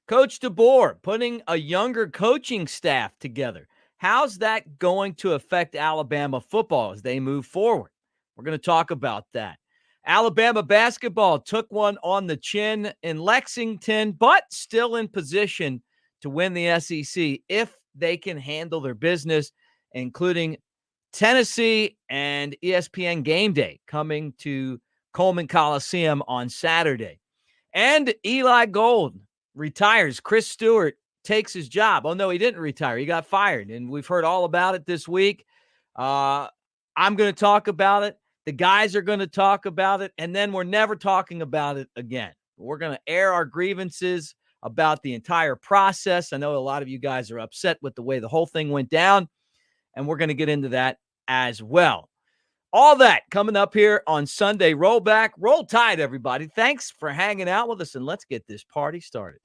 Coach DeBoer putting a younger coaching staff together. How's that going to affect Alabama football as they move forward? We're going to talk about that. Alabama basketball took one on the chin in Lexington, but still in position to win the SEC if they can handle their business, including Tennessee and ESPN Game Day coming to Coleman Coliseum on Saturday. And Eli Gold retires. Chris Stewart takes his job. Oh, no, he didn't retire. He got fired. And we've heard all about it this week. I'm going to talk about it. The guys are going to talk about it. And then we're never talking about it again. We're going to air our grievances about the entire process. I know a lot of you guys are upset with the way the whole thing went down. And we're going to get into that as well. All that coming up here on Sunday. Roll back, roll tide, everybody. Thanks for hanging out with us, and let's get this party started.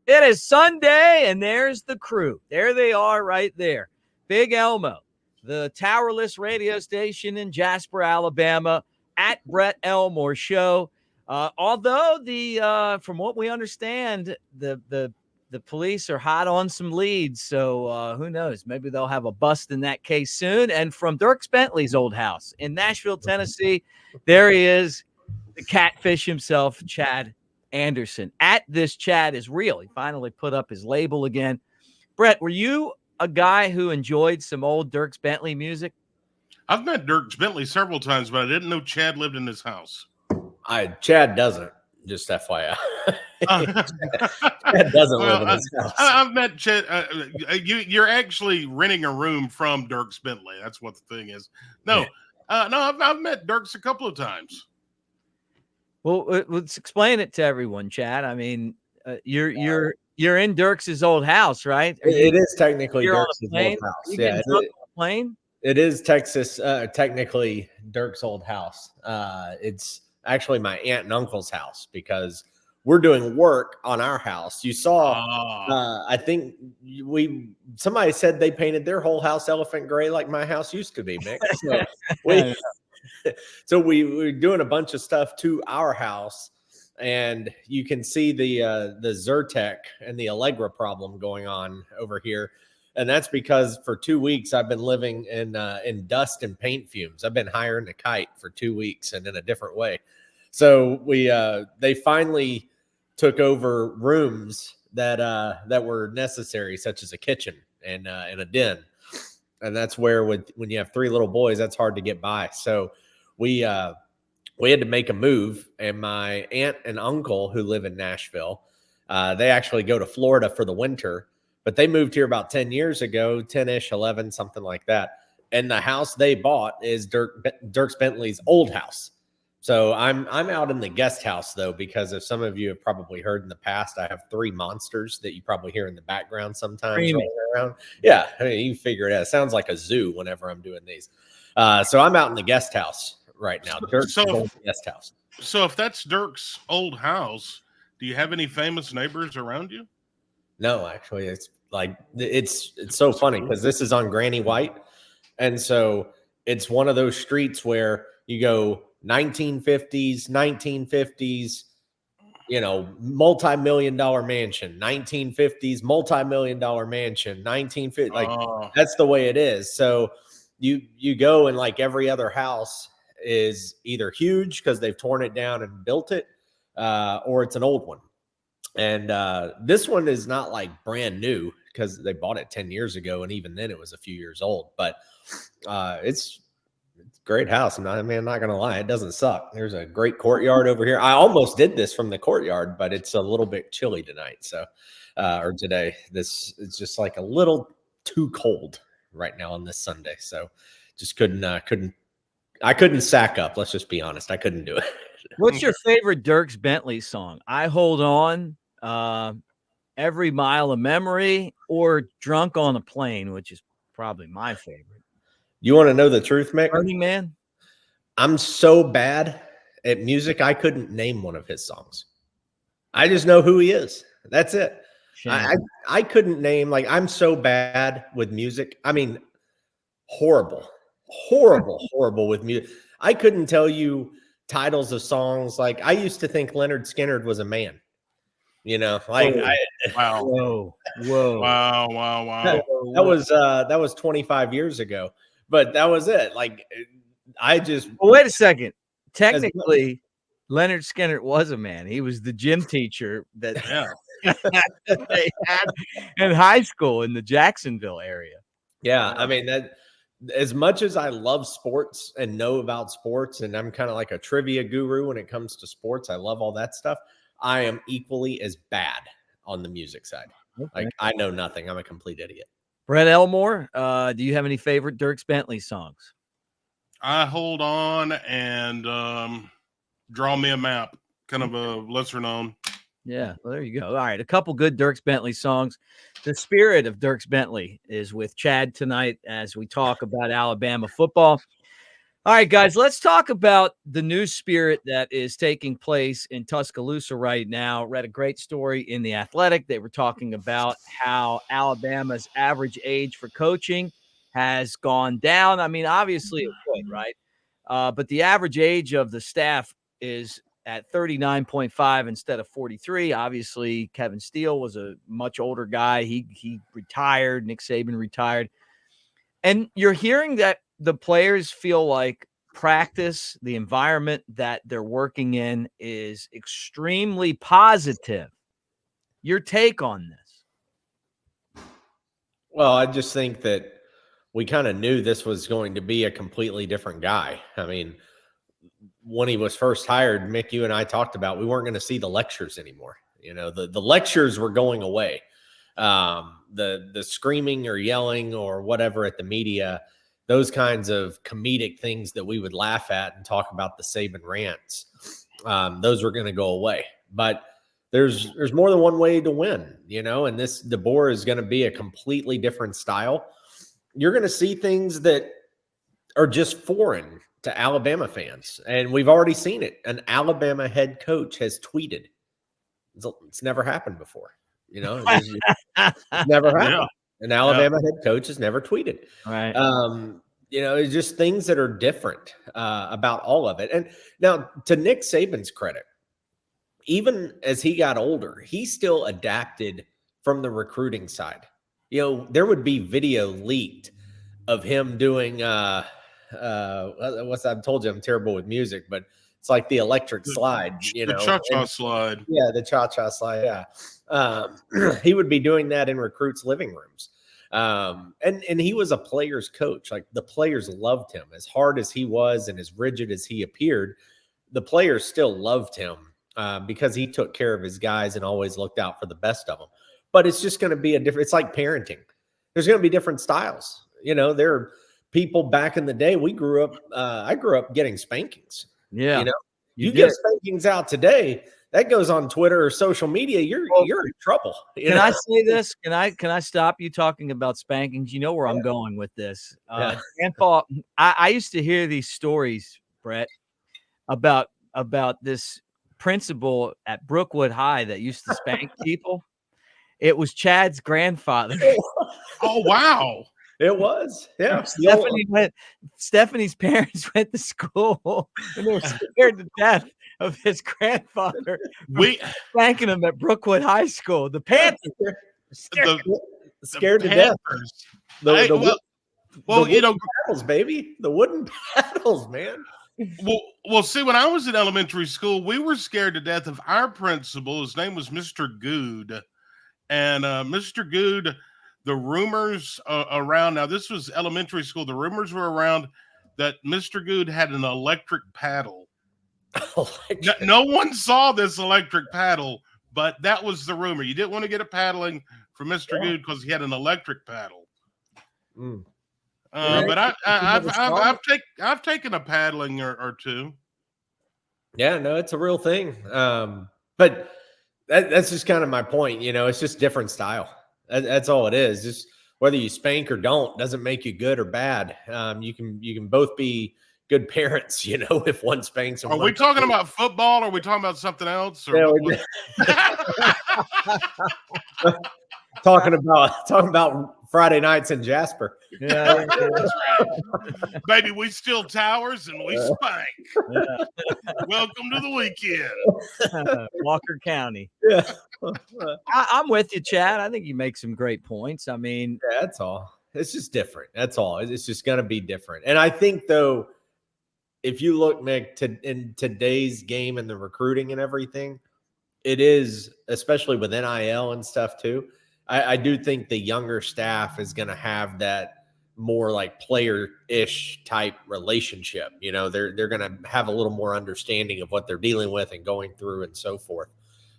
It is Sunday, and there's the crew. There they are right there. Big Elmo, the towerless radio station in Jasper, Alabama, at Brett Elmore Show. Although from what we understand, the police are hot on some leads, so who knows? Maybe they'll have a bust in that case soon. And from Dierks Bentley's old house in Nashville, Tennessee, there he is, the catfish himself, Chad Anderson. At this Chad is real. He finally put up his label again. Brett, were you a guy who enjoyed some old Dierks Bentley music? I've met Dierks Bentley several times, but I didn't know Chad lived in his house. Chad doesn't, just FYI. Chad doesn't live in his house. I've met Chad. You're actually renting a room from Dierks Bentley. That's what the thing is. No, I've met Dierks a couple of times. Well, let's explain it to everyone, Chad. I mean, you're in Dierks' old house, right? It is technically Dierks' old house. Yeah, on a plane. It is technically Dierks' old house. It's actually my aunt and uncle's house because we're doing work on our house. You saw, I think somebody said they painted their whole house elephant gray like my house used to be, Mick. So we were doing a bunch of stuff to our house, and you can see the Zyrtec and the Allegra problem going on over here. And that's because for 2 weeks I've been living in dust and paint fumes. I've been hiring a kite for 2 weeks and in a different way. So they finally took over rooms that were necessary, such as a kitchen and a den. And that's where when you have 3 little boys, that's hard to get by. So we had to make a move, and my aunt and uncle who live in Nashville, they actually go to Florida for the winter, but they moved here about 10 years ago, 10-ish, 11, something like that. And the house they bought is Dierks Bentley's old house. So I'm out in the guest house, though, because if some of you have probably heard in the past, I have 3 monsters that you probably hear in the background sometimes running around. Yeah, I mean, you can figure it out. It sounds like a zoo whenever I'm doing these. So I'm out in the guest house right now. Dierks' guest house. So if that's Dierks' old house, do you have any famous neighbors around you? No, actually, it's so funny because this is on Granny White. And so it's one of those streets where you go 1950s, multi-million-dollar mansion, 1950s, multi-million-dollar mansion, 1950s. That's the way it is. So you go and like every other house is either huge because they've torn it down and built it, or it's an old one. And this one is not like brand new because they bought it 10 years ago. And even then it was a few years old, but it's a great house. I'm not going to lie. It doesn't suck. There's a great courtyard over here. I almost did this from the courtyard, but it's a little bit chilly tonight. So, or today, it's just like a little too cold right now on this Sunday. So just couldn't sack up. Let's just be honest. I couldn't do it. What's your favorite Dierks Bentley song? I Hold On, Every Mile of Memory, or Drunk on a Plane, which is probably my favorite. You want to know the truth, Mick? Burning Man? I'm so bad at music, I couldn't name one of his songs. I just know who he is. That's it. I couldn't name, like, I'm so bad with music. I mean, horrible with music. I couldn't tell you titles of songs. Like, I used to think Leonard Skinner was a man. Like, Wow. Wow. that was 25 years ago, but that was it. Like, I just wait a second. Technically, Leonard Skinner was a man. He was the gym teacher that they had in high school in the Jacksonville area. Yeah, I mean, that as much as I love sports and know about sports, and I'm kind of like a trivia guru when it comes to sports, I love all that stuff. I am equally as bad on the music side. Okay. Like, I know nothing. I'm a complete idiot. Brett Elmore, do you have any favorite Dierks Bentley songs? I Hold On and Draw Me a Map, kind of a lesser known. Yeah, well, there you go. All right, a couple good Dierks Bentley songs. The spirit of Dierks Bentley is with Chad tonight as we talk about Alabama football. All right, guys, let's talk about the new spirit that is taking place in Tuscaloosa right now. Read a great story in The Athletic. They were talking about how Alabama's average age for coaching has gone down. I mean, obviously it would, right? But the average age of the staff is at 39.5 instead of 43. Obviously, Kevin Steele was a much older guy. He retired. Nick Saban retired. And you're hearing that the players feel like practice, the environment that they're working in is extremely positive. Your take on this? Well, I just think that we kind of knew this was going to be a completely different guy. I mean, when he was first hired, Mick, you and I talked about, we weren't going to see the lectures anymore. The lectures were going away. The screaming or yelling or whatever at the media, those kinds of comedic things that we would laugh at and talk about the Saban rants, those were going to go away. But there's more than one way to win, and this DeBoer is going to be a completely different style. You're going to see things that are just foreign to Alabama fans, and we've already seen it. An Alabama head coach has tweeted. It's never happened before. It's never happened. Yeah. An Alabama head coach has never tweeted. Right. It's just things that are different about all of it. And now, to Nick Saban's credit, even as he got older, he still adapted from the recruiting side. There would be video leaked of him doing I've told you I'm terrible with music, but it's like the electric slide, the cha-cha slide. Yeah, the cha-cha slide. Yeah. He would be doing that in recruits' living rooms. And he was a player's coach. Like, the players loved him. As hard as he was and as rigid as he appeared, the players still loved him because he took care of his guys and always looked out for the best of them. But it's just going to be it's like parenting. There's going to be different styles. There are people back in the day. I grew up getting spankings. Yeah. You get spankings out today, that goes on Twitter or social media, you're in trouble. Can I say this? Can I stop you talking about spankings? You know where I'm going with this. Dan Paul, I used to hear these stories, Brett, about this principal at Brookwood High that used to spank people. It was Chad's grandfather. Oh, wow. It was. Yeah. Stephanie's parents went to school and they were scared to death of his grandfather spanking him at Brookwood High School. The Panthers scared to death. The paddles, baby. The wooden paddles, man. Well, see, when I was in elementary school, we were scared to death of our principal. His name was Mr. Good. And Mr. Good, the rumors around, now this was elementary school, the rumors were around that Mr. Good had an electric paddle. No one saw this electric paddle, but that was the rumor. You didn't want to get a paddling from Mr. Good because he had an electric paddle. But I've taken a paddling or two. Yeah, no, it's a real thing. But that's just kind of my point. It's just different style. That's all it is. Just whether you spank or don't doesn't make you good or bad. You can both be good parents, if one spanks and Are we talking about football? Or are we talking about something else? Or talking about Friday nights in Jasper. Yeah. That's right. Baby, we steal towers and we spank. Yeah. Welcome to the weekend. Walker County. Yeah. I'm with you, Chad. I think you make some great points. I mean, Yeah, that's all. It's just different. That's all. It's just going to be different. And I think, though, if you look, Mick, in today's game and the recruiting and everything, it is, especially with NIL and stuff too, I do think the younger staff is going to have that more like player-ish type relationship. They're going to have a little more understanding of what they're dealing with and going through and so forth.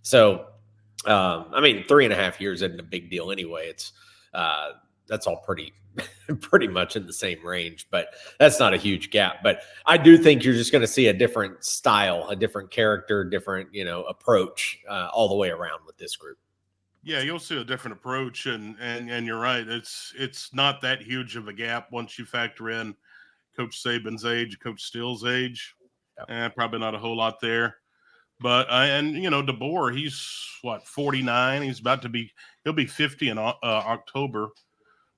So, 3.5 years isn't a big deal anyway. It's that's all pretty much in the same range, but that's not a huge gap. But I do think you're just going to see a different style, a different character, different, approach all the way around with this group. Yeah, you'll see a different approach, and you're right. It's not that huge of a gap once you factor in Coach Saban's age, Coach Steele's age. Yep. Probably not a whole lot there. But DeBoer, he's 49. He'll be 50 in October.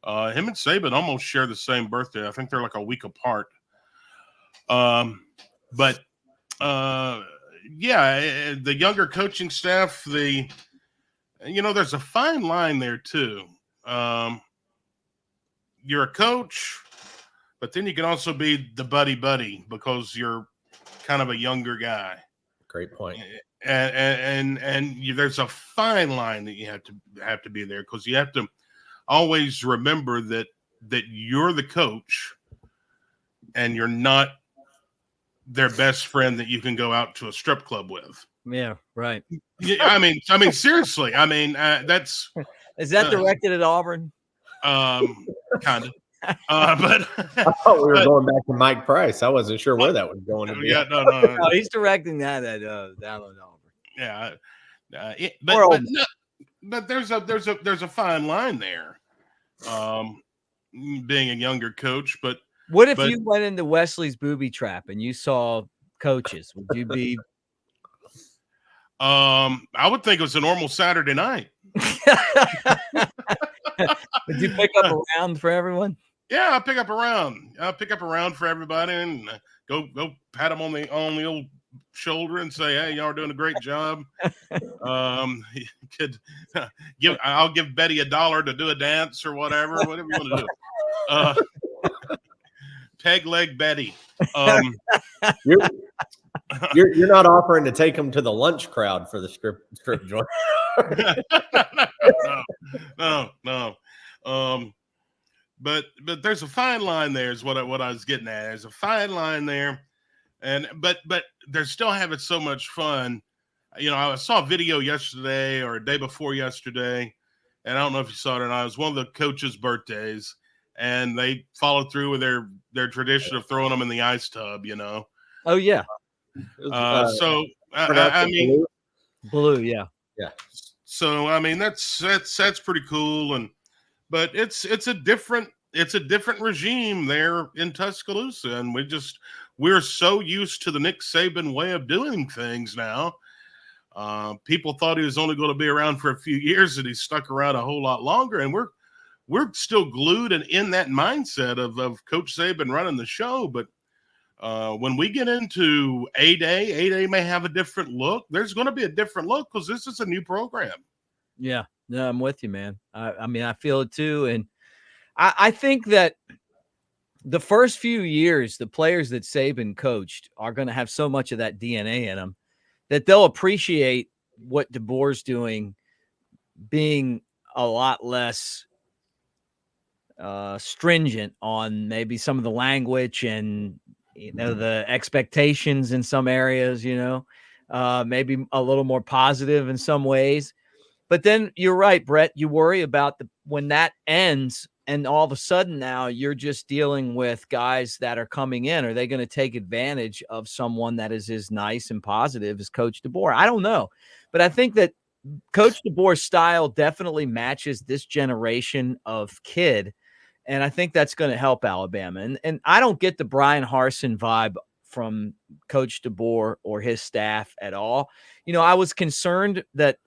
Him and Saban almost share the same birthday. I think they're like a week apart. The younger coaching staff, there's a fine line there too. You're a coach, but then you can also be the buddy because you're kind of a younger guy. Great point. And there's a fine line that you have to be there, because you have to always remember that you're the coach and you're not their best friend that you can go out to a strip club with. Yeah, right. Yeah, I mean, seriously. I mean, that's is that directed at Auburn? Kind of. But I thought we were going back to Mike Price. I wasn't sure where that was going. Yeah, no. He's directing that at down at Auburn. Yeah, but there's a fine line there. Being a younger coach, but what if you went into Wesley's booby trap and you saw coaches? Would you be? I would think it was a normal Saturday night. Would you pick up a round for everyone? Yeah, I'll pick up a round for everybody and go pat them on the old shoulder and say, "Hey, y'all are doing a great job." I'll give Betty $1 to do a dance or whatever you want to do. Peg leg Betty. You're not offering to take them to the lunch crowd for the strip joint. No. But there's a fine line there is what I was getting at. There's a fine line there. But they're still having so much fun. I saw a video yesterday or a day before yesterday, and I don't know if you saw it or not. It was one of the coaches' birthdays, and they followed through with their tradition of throwing them in the ice tub. Oh yeah. I mean, blue, yeah. So I mean, that's pretty cool, but it's a different regime there in Tuscaloosa, and we're so used to the Nick Saban way of doing things now. People thought he was only going to be around for a few years, and he stuck around a whole lot longer, and we're still glued and in that mindset of Coach Saban running the show. But when we get into A-Day may have a different look. There's going to be a different look because this is a new program. Yeah, no, I'm with you, man. I mean, I feel it too. And I think that the first few years, the players that Saban coached are going to have so much of that DNA in them that they'll appreciate what DeBoer's doing, being a lot less stringent on maybe some of the language and the expectations in some areas, maybe a little more positive in some ways. But then you're right, Brett, you worry about when that ends and all of a sudden now you're just dealing with guys that are coming in. Are they going to take advantage of someone that is as nice and positive as Coach DeBoer? I don't know. But I think that Coach DeBoer's style definitely matches this generation of kid, and I think that's going to help Alabama. And I don't get the Brian Harsin vibe from Coach DeBoer or his staff at all. I was concerned that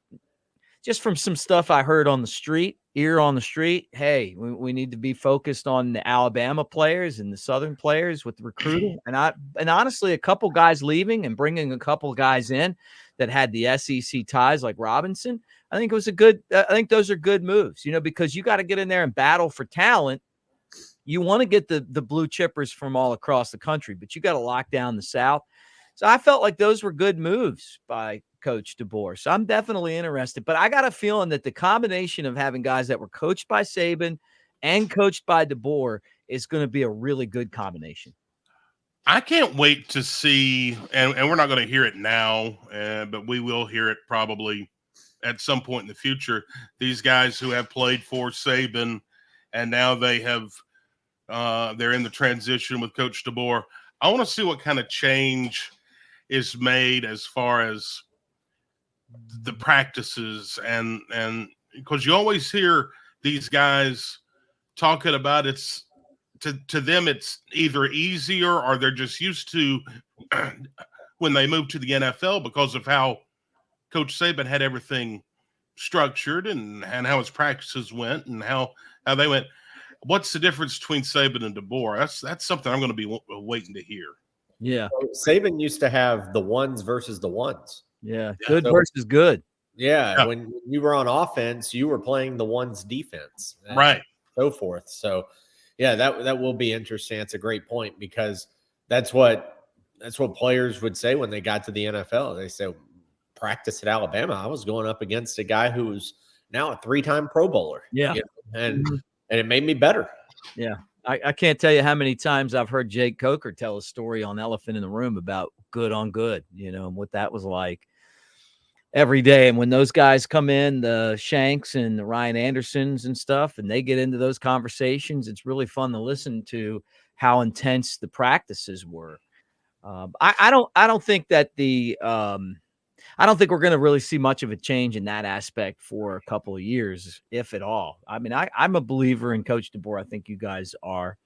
just from some stuff I heard on the street, hey, we need to be focused on the Alabama players and the Southern players with recruiting. And honestly, a couple guys leaving and bringing a couple guys in that had the SEC ties like Robinson, I think I think those are good moves, because you got to get in there and battle for talent. You want to get the blue chippers from all across the country, but you got to lock down the South. So I felt like those were good moves by Coach DeBoer. So I'm definitely interested. But I got a feeling that the combination of having guys that were coached by Saban and coached by DeBoer is going to be a really good combination. I can't wait to see, and we're not going to hear it now, but we will hear it probably at some point in the future. These guys who have played for Saban, and now they have they're in the transition with Coach DeBoer. I want to see what kind of change is made as far as the practices, and because you always hear these guys talking about it's to them it's either easier or they're just used to when they move to the NFL because of how Coach Saban had everything structured and how his practices went and how they went. What's the difference between Saban and DeBoer? That's something I'm going to be waiting to hear. Yeah. Saban used to have the ones versus the ones. Yeah. Good versus good. Yeah. When you were on offense, you were playing the ones defense. Right. So forth. So, yeah, that will be interesting. That's a great point because that's what players would say when they got to the NFL. They say, practice at Alabama, I was going up against a guy who's now a 3-time Pro Bowler. Yeah. And it made me better. Yeah. I can't tell you how many times I've heard Jake Coker tell a story on Elephant in the Room about good on good, and what that was like every day. And when those guys come in, the Shanks and the Ryan Andersons and stuff, and they get into those conversations, it's really fun to listen to how intense the practices were. I don't think that I don't think we're going to really see much of a change in that aspect for a couple of years, if at all. I mean, I'm a believer in Coach DeBoer. I think you guys are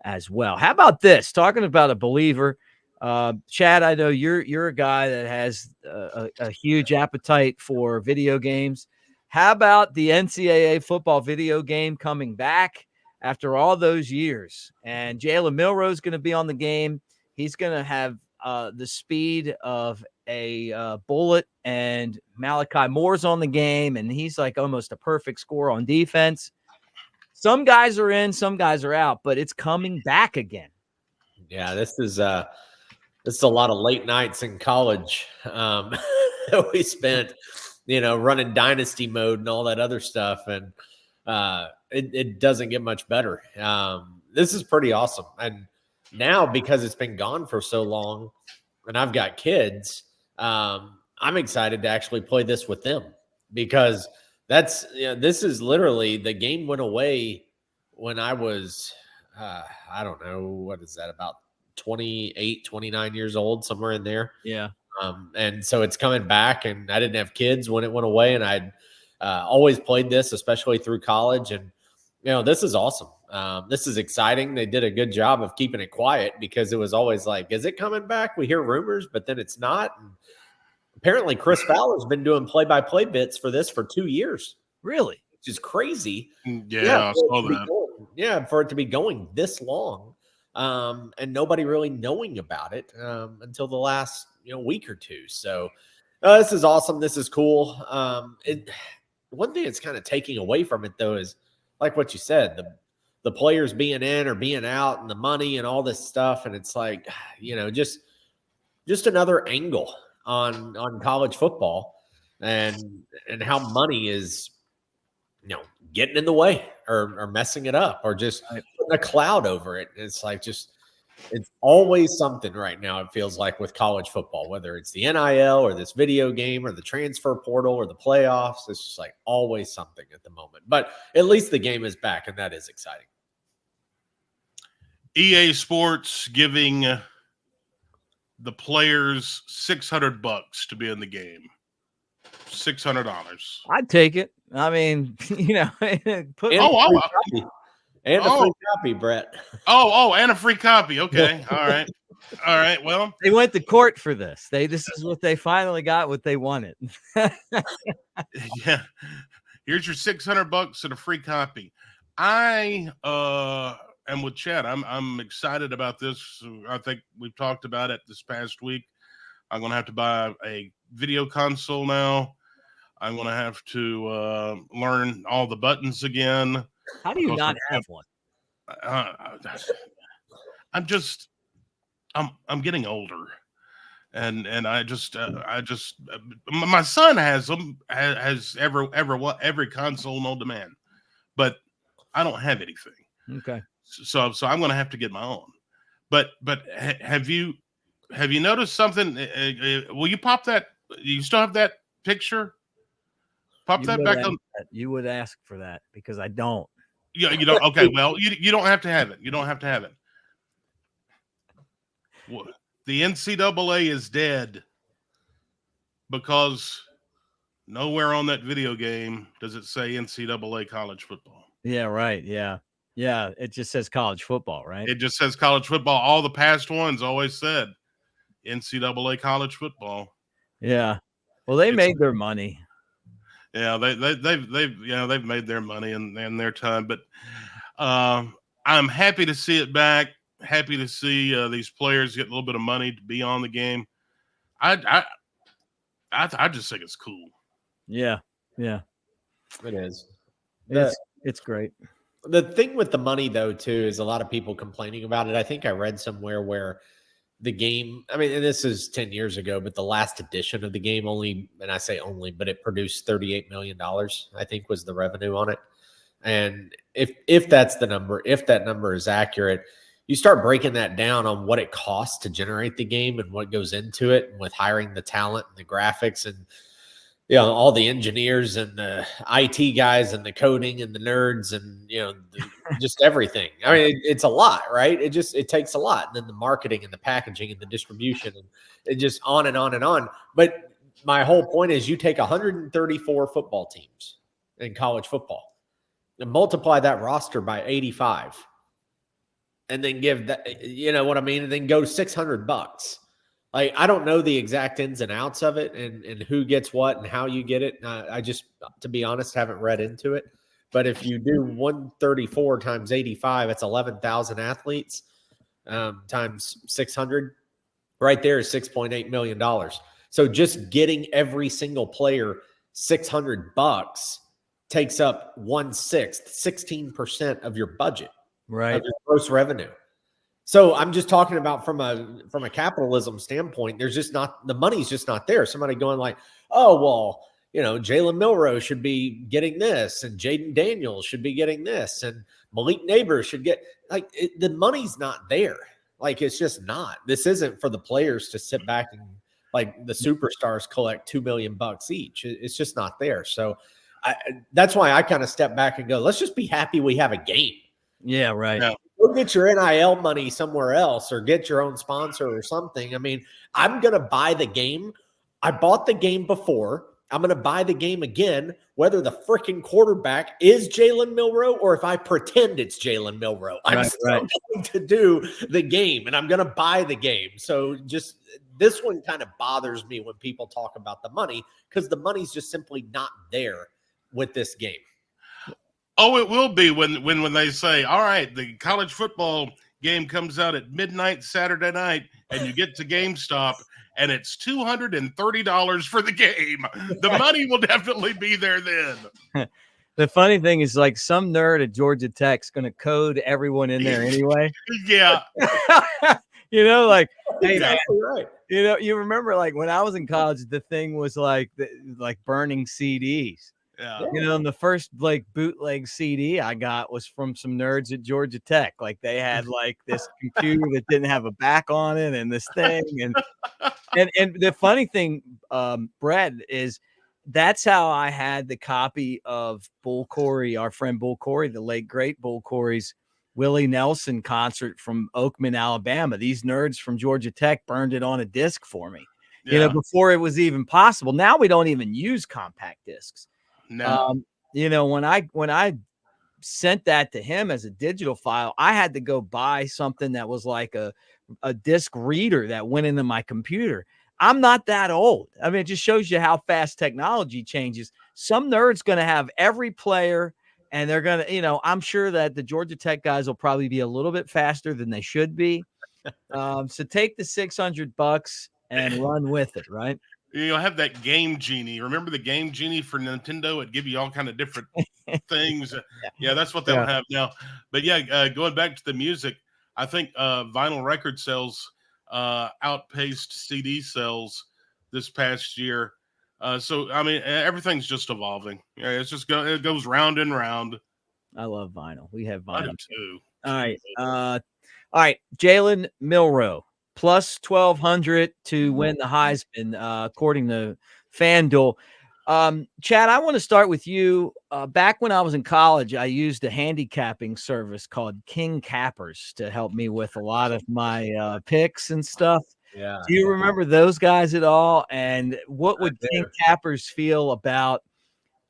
as well. How about this? Talking about a believer, Chad, I know you're a guy that has a huge appetite for video games. How about the NCAA football video game coming back after all those years? And Jalen Milroe is going to be on the game. He's going to have the speed of a bullet, and Malachi Moore's on the game, and he's like almost a perfect score on defense. Some guys are in, some guys are out, but it's coming back again. Yeah, this is a lot of late nights in college that we spent, running dynasty mode and all that other stuff, and it doesn't get much better. This is pretty awesome, and now because it's been gone for so long, and I've got kids, I'm excited to actually play this with them because this is literally the game went away when I was, I don't know, what is that, about 28, 29 years old, somewhere in there. Yeah. And so it's coming back, and I didn't have kids when it went away, and I'd always played this, especially through college. And, this is awesome. This is exciting. They did a good job of keeping it quiet because it was always like, is it coming back? We hear rumors, but then it's not. And apparently Chris Fowler's been doing play-by-play bits for this for 2 years. Really? Which is crazy. Yeah, I saw that. For it to be going this long, and nobody really knowing about it until the last week or two. So this is awesome. This is cool. One thing it's kind of taking away from it, though, is like what you said, the players being in or being out and the money and all this stuff. And it's like, just another angle on college football and how money is, getting in the way or messing it up or just putting a cloud over it. It's like it's always something right now, it feels like, with college football, whether it's the NIL or this video game or the transfer portal or the playoffs. It's just like always something at the moment. But at least the game is back, and that is exciting. EA Sports giving the players $600 to be in the game. $600. I'd take it. I mean, you know, put And Oh, a free oh, copy. And a free copy, Brett. and a free copy. Okay. All right. All right. Well, they went to court for this. This is what they finally got, what they wanted. yeah. Here's your $600 and a free copy. I am with Chad. I'm excited about this. I think we've talked about it this past week. I'm gonna have to buy a video console now. I'm gonna have to learn all the buttons again. How do you not have one? I'm getting older, and my son has them, has every console on demand, but I don't have anything. Okay. So I'm going to have to get my own. But have you noticed something? Will you pop that? You still have that picture? Pop that back on. You would ask for that because I don't. Yeah, you don't. Okay, well, you don't have to have it. You don't have to have it. The NCAA is dead because nowhere on that video game does it say NCAA college football. Yeah, right. Yeah. Yeah. It just says college football, right? It just says college football. All the past ones always said NCAA college football. Yeah. Well, they made their money. Yeah, they've made their money and their time, but I'm happy to see it back. Happy to see these players get a little bit of money to be on the game. I just think it's cool. Yeah, yeah, it is. It's great. The thing with the money, though, too, is a lot of people complaining about it. I think I read somewhere where the game, I mean, and this is 10 years ago, but the last edition of the game only, and I say only, but it produced $38 million, I think was the revenue on it. And if that's the number, if that number is accurate, you start breaking that down on what it costs to generate the game and what goes into it, and with hiring the talent and the graphics and all the engineers and the IT guys and the coding and the nerds and just everything. I mean, it's a lot, right? It takes a lot. And then the marketing and the packaging and the distribution and it just on and on and on. But my whole point is you take 134 football teams in college football and multiply that roster by 85. And then give that, you know what I mean? And then go $600. Like, I don't know the exact ins and outs of it and who gets what and how you get it. I just, to be honest, haven't read into it. But if you do 134 times 85, it's 11,000 athletes times 600. Right there is $6.8 million. So just getting every single player $600 takes up 1/6, 16% of your budget. Right. Of your gross revenue. So I'm just talking about from a capitalism standpoint, there's just not, the money's just not there. Somebody going like, oh, well, Jalen Milroe should be getting this and Jaden Daniels should be getting this and Malik Neighbors should get, like, the money's not there. Like, it's just not. This isn't for the players to sit back and, like, the superstars collect $2 million each. It's just not there. So that's why I kind of step back and go, let's just be happy we have a game. Yeah, right. Yeah. Go get your NIL money somewhere else or get your own sponsor or something. I mean, I'm going to buy the game. I bought the game before. I'm going to buy the game again, whether the freaking quarterback is Jalen Milroe or if I pretend it's Jalen Milroe. I'm still going to do the game and I'm going to buy the game. So just this one kind of bothers me when people talk about the money because the money's just simply not there with this game. Oh, it will be when they say, all right, the college football game comes out at midnight Saturday night and you get to GameStop and it's $230 for the game. The money will definitely be there then. The funny thing is, like, some nerd at Georgia Tech's going to code everyone in there anyway. Yeah. Like, exactly right. You remember, like, when I was in college, the thing was like burning CDs. Yeah. And the first, like, bootleg CD I got was from some nerds at Georgia Tech. Like, they had, like, this computer that didn't have a back on it and this thing. And the funny thing, Brett, is that's how I had the copy of Bull Corey, our friend Bull Corey, the late great Bull Corey's Willie Nelson concert from Oakman, Alabama. These nerds from Georgia Tech burned it on a disc for me. before it was even possible. Now we don't even use compact discs. No. When I sent that to him as a digital file, I had to go buy something that was like a disc reader that went into my computer. I'm not that old. I mean, it just shows you how fast technology changes. Some nerd's going to have every player, and they're going to, I'm sure that the Georgia Tech guys will probably be a little bit faster than they should be. So take the $600 and run with it, right? You'll have that Game Genie. Remember the Game Genie for Nintendo? It'd give you all kind of different things. Yeah, that's what they'll have now. But going back to the music, I think vinyl record sales outpaced CD sales this past year. So I mean, everything's just evolving. Yeah, it goes round and round. I love vinyl. We have vinyl I do too. All right. Jalen Milroe plus 1,200 to win the Heisman, according to FanDuel. Chad, I want to start with you. Back when I was in college, I used a handicapping service called King Cappers to help me with a lot of my picks and stuff. Yeah. Do you remember those guys at all? And what would King Cappers feel about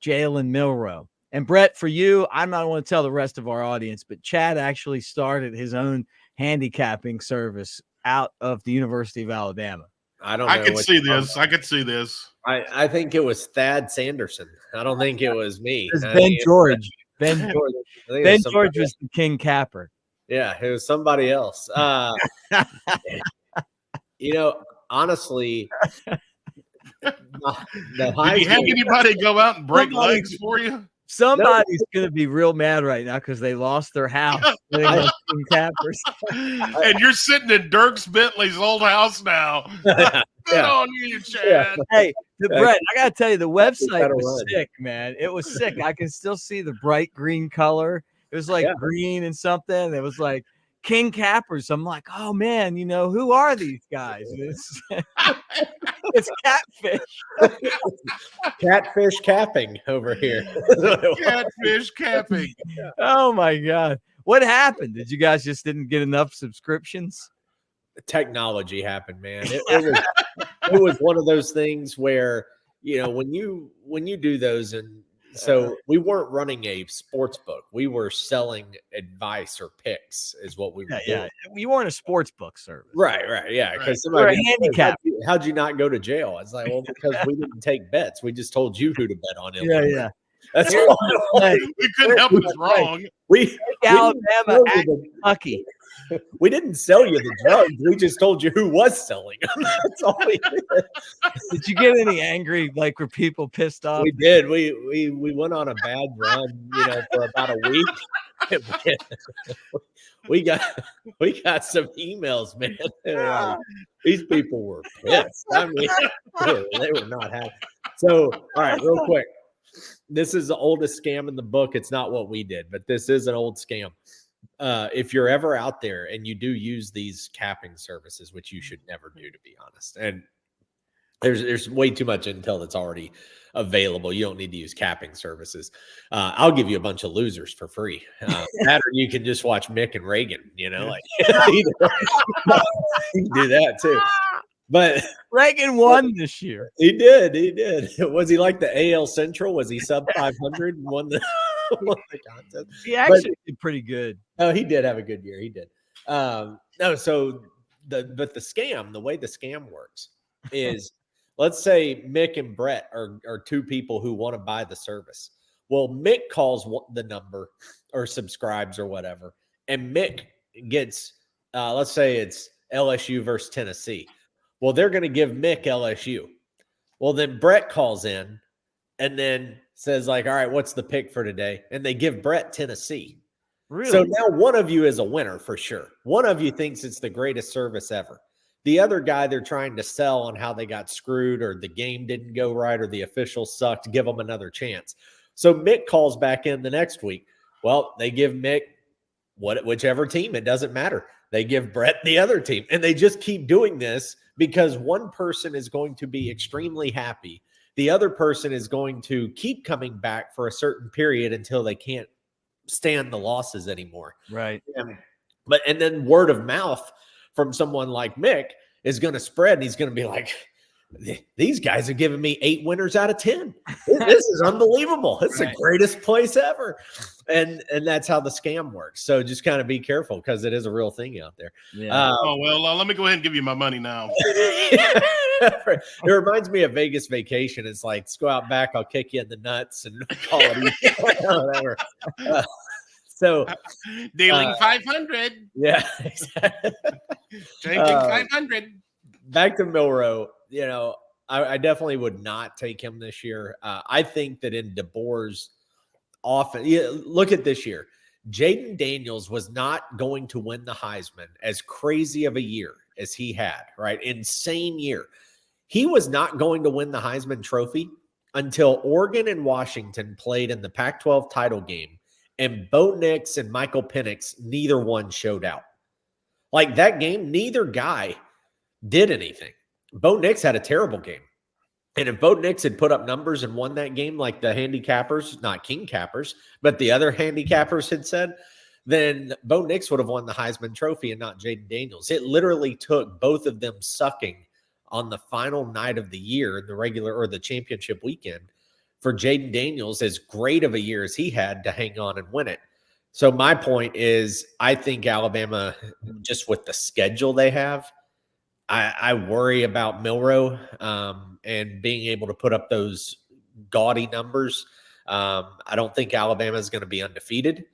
Jalen Milroe? And Brett, for you, I'm not going to tell the rest of our audience, but Chad actually started his own handicapping service out of the University of Alabama. I could see this. I think it was Thad Sanderson. I don't think it was me. It was Ben George. Ben George was the King Capper. Yeah, it was somebody else. Honestly, did you have anybody go out and break legs for you? Somebody's going to be real mad right now because they lost their house. And you're sitting in Dirks Bentley's old house now. Good on you, Chad. Yeah. Hey, Brett, I got to tell you, the website was sick, man. It was sick. I can still see the bright green color. It was like green and something. It was like King Cappers. I'm like, oh, man, who are these guys? It's catfish. Catfish capping over here. Catfish capping. Oh, my God. What happened? Did you guys just didn't get enough subscriptions? Technology happened, man. It was one of those things where, when you do those, and so we weren't running a sports book. We were selling advice or picks is what we were doing. You weren't a sports book service. Right. Yeah. Because somebody handicap. How'd you not go to jail? It's like, well, because we didn't take bets. We just told you who to bet on. Yeah. That's all. We couldn't help it was wrong. We Alabama at Kentucky. We didn't sell you the drugs. We just told you who was selling them. That's all we did. Did you get any angry, were people pissed off? We did. We went on a bad run, for about a week. we got some emails, man. These people were pissed. I mean, they were not happy. So, all right, real quick. This is the oldest scam in the book. It's not what we did, but this is an old scam. If you're ever out there and you do use these capping services, which you should never do, to be honest, and there's way too much intel that's already available. You don't need to use capping services. I'll give you a bunch of losers for free. Or you can just watch Mick and Reagan, you can do that too. But Reagan won this year. He did. Was he like the AL Central? Was he sub 500 and won the contest? He actually did pretty good. Oh, he did have a good year. He did. No, so the scam, the way the scam works is, let's say Mick and Brett are two people who want to buy the service. Well, Mick calls the number or subscribes or whatever, and Mick gets, let's say it's LSU versus Tennessee. Well, they're going to give Mick LSU. Well, then Brett calls in and then says, all right, what's the pick for today? And they give Brett Tennessee. Really? So now one of you is a winner for sure. One of you thinks it's the greatest service ever. The other guy, they're trying to sell on how they got screwed or the game didn't go right or the officials sucked. Give them another chance. So Mick calls back in the next week. Well, they give Mick whichever team. It doesn't matter. They give Brett the other team. And they just keep doing this because one person is going to be extremely happy. The other person is going to keep coming back for a certain period until they can't stand the losses anymore. Right. And then word of mouth from someone like Mick is going to spread, and he's going to be like, these guys are giving me 8 winners out of 10. This is unbelievable. It's the greatest place ever. And that's how the scam works. So just kind of be careful because it is a real thing out there. Yeah. Let me go ahead and give you my money now. It reminds me of Vegas Vacation. It's like, let's go out back. I'll kick you in the nuts and call it whatever. So dealing 500. Yeah. Changing 500. Back to Milroe, I definitely would not take him this year. I think that in DeBoer's offense, look at this year. Jaden Daniels was not going to win the Heisman, as crazy of a year as he had, right? Insane year. He was not going to win the Heisman Trophy until Oregon and Washington played in the Pac-12 title game, and Bo Nix and Michael Penix, neither one showed out. Like that game, neither guy did anything. Bo Nix had a terrible game. And if Bo Nix had put up numbers and won that game like the handicappers, not king cappers, but the other handicappers had said, then Bo Nix would have won the Heisman Trophy and not Jaden Daniels. It literally took both of them sucking on the final night of the year, the regular or the championship weekend, for Jaden Daniels, as great of a year as he had, to hang on and win it. So my point is, I think Alabama, just with the schedule they have, I worry about Milroe and being able to put up those gaudy numbers. I don't think Alabama is going to be undefeated.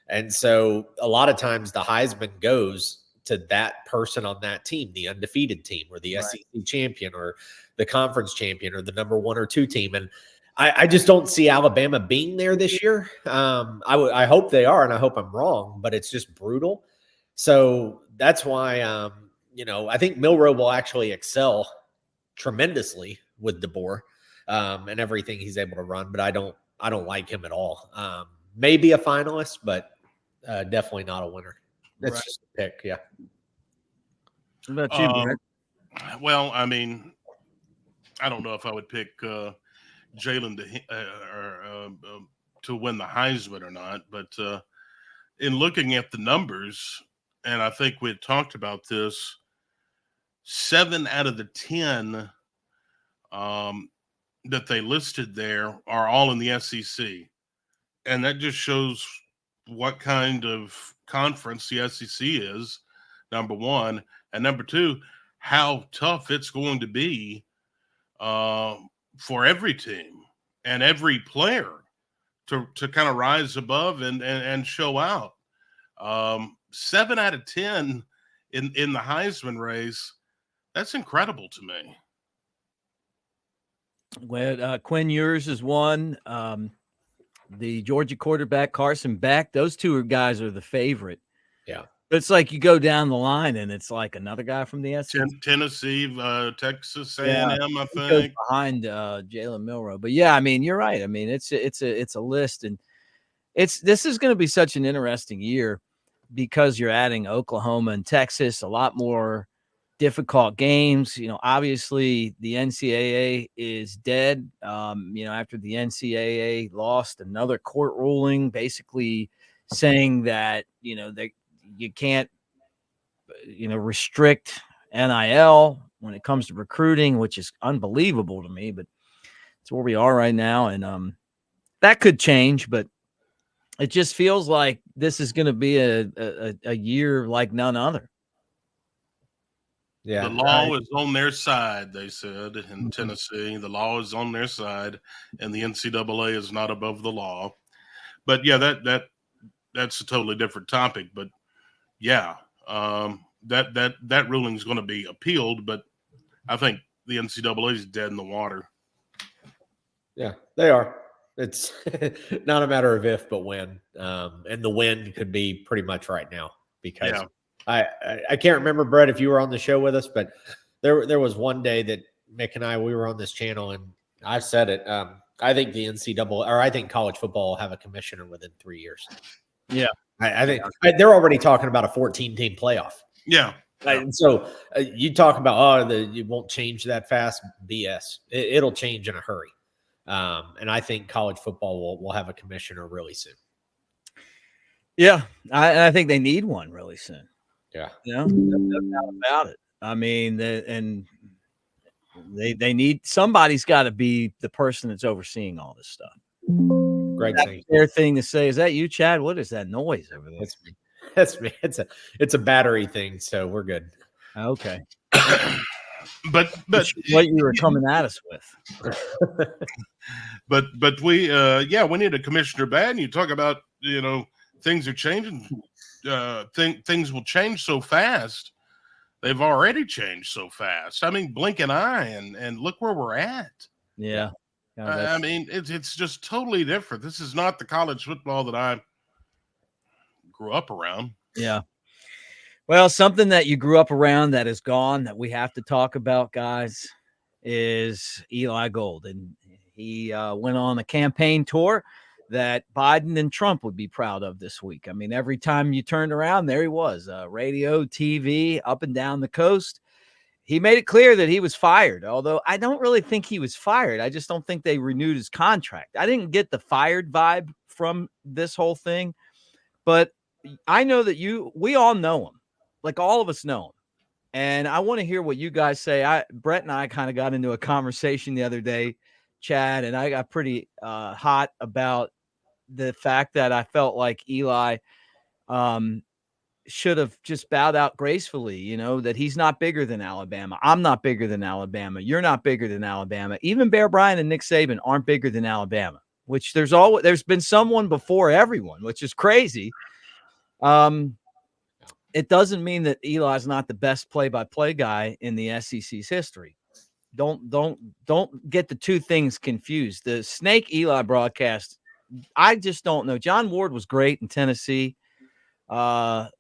And so a lot of times the Heisman goes to that person on that team, the undefeated team or the SEC champion or the conference champion or the number 1 or 2 team. And I just don't see Alabama being there this year. I hope they are, and I hope I'm wrong, but it's just brutal. So that's why, I think Milroe will actually excel tremendously with DeBoer and everything he's able to run, but I don't like him at all. Maybe a finalist, but definitely not a winner. That's just a pick. Yeah. What about you, Brett? Well, I mean, I don't know if I would pick Jalen to win the Heisman or not, but in looking at the numbers, and I think we had talked about this, 7 out of the 10 that they listed there are all in the SEC. And that just shows what kind of conference the SEC is, number one. And number two, how tough it's going to be for every team and every player to kind of rise above and show out. 7 out of 10 in the Heisman race, that's incredible to me. Well, Quinn Ewers is one. The Georgia quarterback, Carson Beck, those two guys are the favorite. Yeah. It's like you go down the line and it's like another guy from the SEC. Tennessee, Texas A&M, I He goes think. behind Jalen Milroe. But yeah, I mean, you're right. I mean, it's a list, and this is going to be such an interesting year because you're adding Oklahoma and Texas, a lot more difficult games. Obviously the NCAA is dead. After the NCAA lost another court ruling, basically saying that, that you can't, restrict NIL when it comes to recruiting, which is unbelievable to me, but it's where we are right now. And that could change, but it just feels like this is going to be a year like none other. Yeah. The law is on their side, they said in Tennessee. The law is on their side, and the NCAA is not above the law. But yeah, that's a totally different topic. But yeah, that ruling is going to be appealed. But I think the NCAA is dead in the water. Yeah, they are. It's not a matter of if, but when. And the when could be pretty much right now because. Yeah. I can't remember, Brett, if you were on the show with us, but there was one day that Mick and we were on this channel, and I've said it. I think the I think college football will have a commissioner within 3 years. Yeah. I think they're already talking about a 14-team playoff. Yeah. And so you talk about, you won't change that fast. BS. It'll change in a hurry. And I think college football will have a commissioner really soon. Yeah. I think they need one really soon. Yeah. No doubt about it. I mean, and They need somebody's got to be the person that's overseeing all this stuff. Great That's thing. their thing to say. Is that you, Chad? What is that noise over there? That's me. That's me. It's a battery thing, so we're good. Okay. But what you were coming at us with. but we we need a commissioner bad. And you talk about, things are changing. Things will change so fast. They've already changed so fast. I mean, blink an eye and look where we're at. Yeah. I mean, it's just totally different. This is not the college football that I grew up around. Yeah. Well, something that you grew up around that is gone that we have to talk about, guys, is Eli Gold. And he went on a campaign tour that Biden and Trump would be proud of this week. I mean, every time you turned around, there he was, radio, TV, up and down the coast. He made it clear that he was fired, although I don't really think he was fired. I just don't think they renewed his contract. I didn't get the fired vibe from this whole thing, but I know that we all know him. Like all of us know him. And I want to hear what you guys say. Brett and I kind of got into a conversation the other day, Chad, and I got pretty hot about the fact that I felt like Eli should have just bowed out gracefully, that he's not bigger than Alabama. I'm not bigger than Alabama. You're not bigger than Alabama. Even Bear Bryant and Nick Saban aren't bigger than Alabama, which there's been someone before everyone, which is crazy. It doesn't mean that Eli's not the best play-by-play guy in the SEC's history. Don't get the two things confused. The Snake Eli broadcast, I just don't know. John Ward was great in Tennessee. They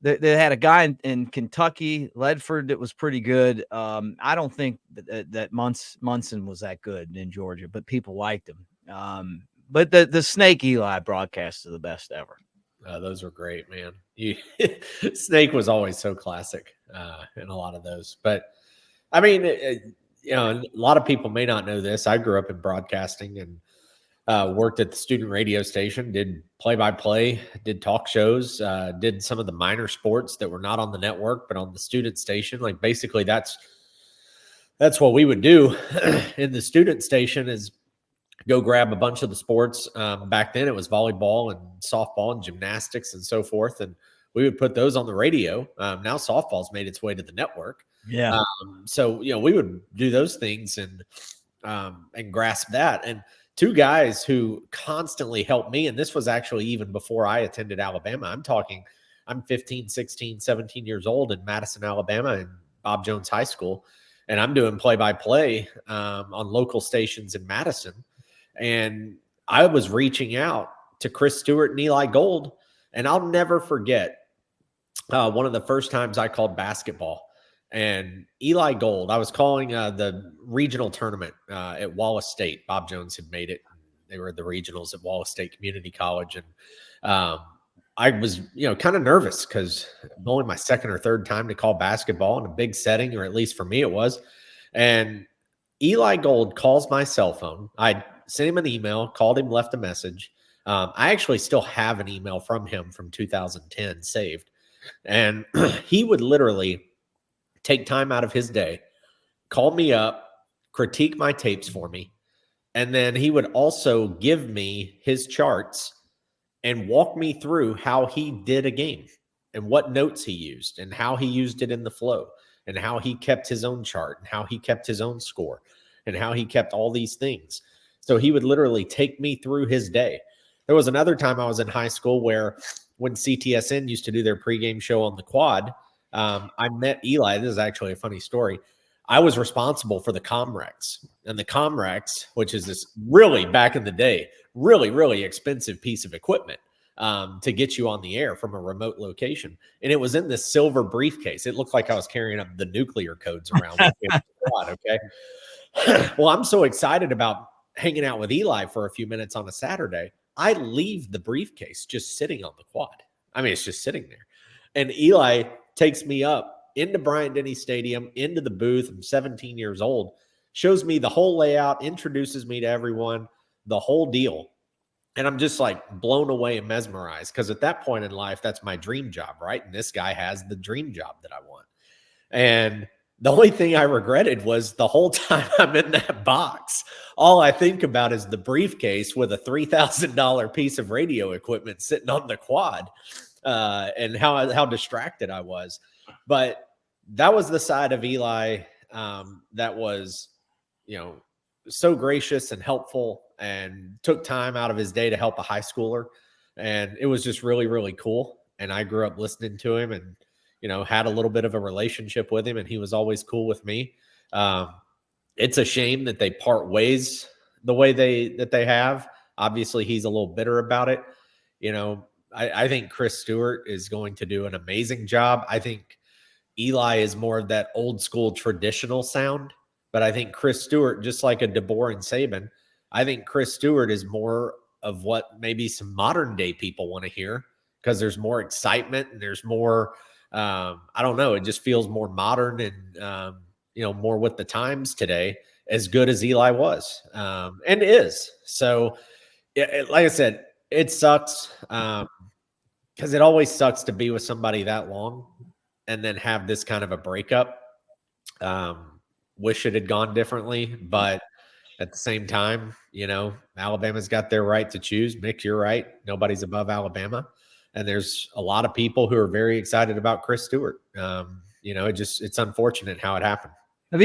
had a guy in Kentucky, Ledford, that was pretty good. I don't think that Munson was that good in Georgia, but people liked him. But the Snake Eli broadcasts are the best ever. Those were great, man. Snake was always so classic in a lot of those. But I mean, a lot of people may not know this. I grew up in broadcasting and worked at the student radio station, did play-by-play, did talk shows, did some of the minor sports that were not on the network, but on the student station. Like basically that's what we would do in the student station is go grab a bunch of the sports. Back then it was volleyball and softball and gymnastics and so forth. And we would put those on the radio. Now softball's made its way to the network. Yeah. So, we would do those things and grasp that. And two guys who constantly helped me, and this was actually even before I attended Alabama. I'm 15, 16, 17 years old in Madison, Alabama, in Bob Jones High School. And I'm doing play-by-play on local stations in Madison. And I was reaching out to Chris Stewart and Eli Gold. And I'll never forget one of the first times I called basketball. And Eli Gold, I was calling the regional tournament at Wallace State. Bob Jones had made it. They were the regionals at Wallace State Community College. And I was, kind of nervous because only my second or third time to call basketball in a big setting, or at least for me it was. And Eli Gold calls my cell phone. I sent him an email, called him, left a message. I actually still have an email from him from 2010 saved. And he would literally take time out of his day, call me up, critique my tapes for me. And then he would also give me his charts and walk me through how he did a game and what notes he used and how he used it in the flow and how he kept his own chart and how he kept his own score and how he kept all these things. So he would literally take me through his day. There was another time I was in high school where when CTSN used to do their pregame show on the quad, I met Eli. This is actually a funny story. I was responsible for the Comrex. And the Comrex, which is this really, back in the day, really, really expensive piece of equipment to get you on the air from a remote location. And it was in this silver briefcase. It looked like I was carrying up the nuclear codes around with me on the quad, okay? Well, I'm so excited about hanging out with Eli for a few minutes on a Saturday. I leave the briefcase just sitting on the quad. I mean, it's just sitting there. And Eli takes me up into Bryant-Denny Stadium, into the booth. I'm 17 years old, shows me the whole layout, introduces me to everyone, the whole deal. And I'm just like blown away and mesmerized because at that point in life, that's my dream job, right? And this guy has the dream job that I want. And The only thing I regretted was the whole time I'm in that box, all I think about is the briefcase with a $3,000 piece of radio equipment sitting on the quad, and how distracted I was. But that was the side of Eli that was, so gracious and helpful and took time out of his day to help a high schooler. And it was just really, really cool. And I grew up listening to him and, had a little bit of a relationship with him, and he was always cool with me. It's a shame that they part ways the way they have. Obviously, he's a little bitter about it. I think Chris Stewart is going to do an amazing job. I think Eli is more of that old school traditional sound, but I think Chris Stewart, just like a DeBoer and Saban, I think Chris Stewart is more of what maybe some modern day people want to hear, because there's more excitement and there's more, I don't know, it just feels more modern and, more with the times today, as good as Eli was and is. So, like I said, it sucks because it always sucks to be with somebody that long and then have this kind of a breakup. Wish it had gone differently, but at the same time, Alabama's got their right to choose. Mick, you're right. Nobody's above Alabama. And there's a lot of people who are very excited about Chris Stewart. It's unfortunate how it happened. Have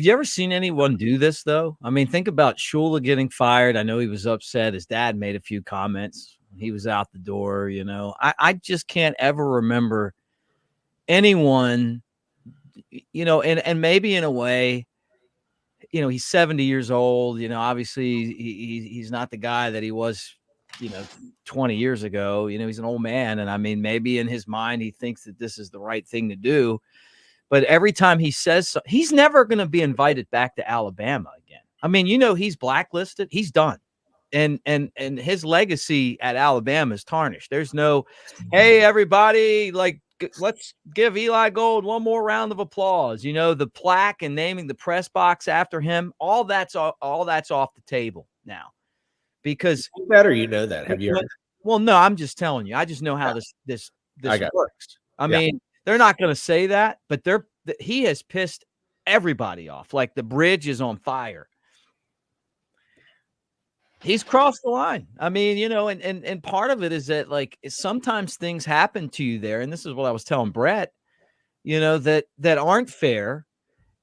you ever seen anyone do this, though? I mean, think about Shula getting fired. I know he was upset. His dad made a few comments. He was out the door, I just can't ever remember anyone, and maybe in a way, he's 70 years old, obviously he's not the guy that he was, 20 years ago. He's an old man. And I mean, maybe in his mind, he thinks that this is the right thing to do. But every time he says so, he's never going to be invited back to Alabama again. I mean, he's blacklisted. He's done. And his legacy at Alabama is tarnished. There's no, hey, everybody, let's give Eli Gold one more round of applause. The plaque and naming the press box after him, all that's off the table now. Because better, that. Have you heard? Well, no, I'm just telling you. I just know how this works. I mean, they're not going to say that, but he has pissed everybody off. Like the bridge is on fire. He's crossed the line. I mean, and part of it is that sometimes things happen to you there. And this is what I was telling Brett, that aren't fair.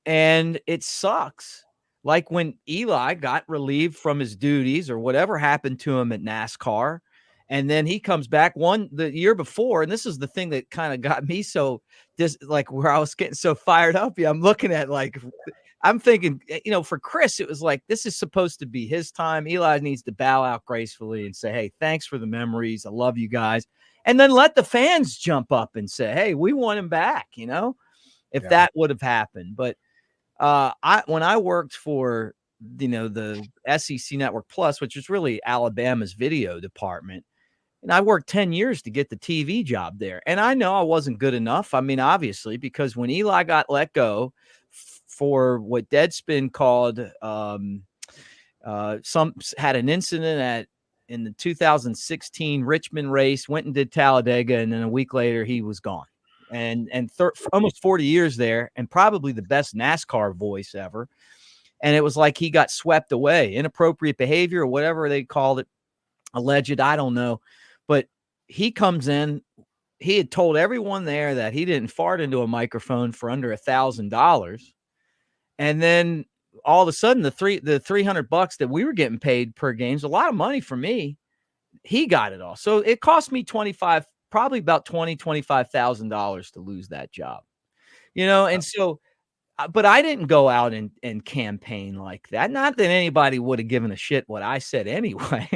And it sucks. Like when Eli got relieved from his duties or whatever happened to him at NASCAR. And then he comes back the year before. And this is the thing that kind of got me so where I was getting so fired up. Yeah, I'm looking at I'm thinking, for Chris, it was like, this is supposed to be his time. Eli needs to bow out gracefully and say, hey, thanks for the memories. I love you guys. And then let the fans jump up and say, hey, we want him back, if that would have happened. But when I worked for, the SEC Network Plus, which is really Alabama's video department, and I worked 10 years to get the TV job there. And I know I wasn't good enough. I mean, obviously, because when Eli got let go for what Deadspin called, had an incident in the 2016 Richmond race, went and did Talladega, and then a week later he was gone. And for almost 40 years there, and probably the best NASCAR voice ever. And it was like he got swept away, inappropriate behavior or whatever they called it, alleged, I don't know. But he comes in, he had told everyone there that he didn't fart into a microphone for under $1,000. And then all of a sudden, the $300 that we were getting paid per game is a lot of money for me. He got it all. So it cost me probably about $25,000 to lose that job, and so, but I didn't go out and campaign like that. Not that anybody would have given a shit what I said anyway,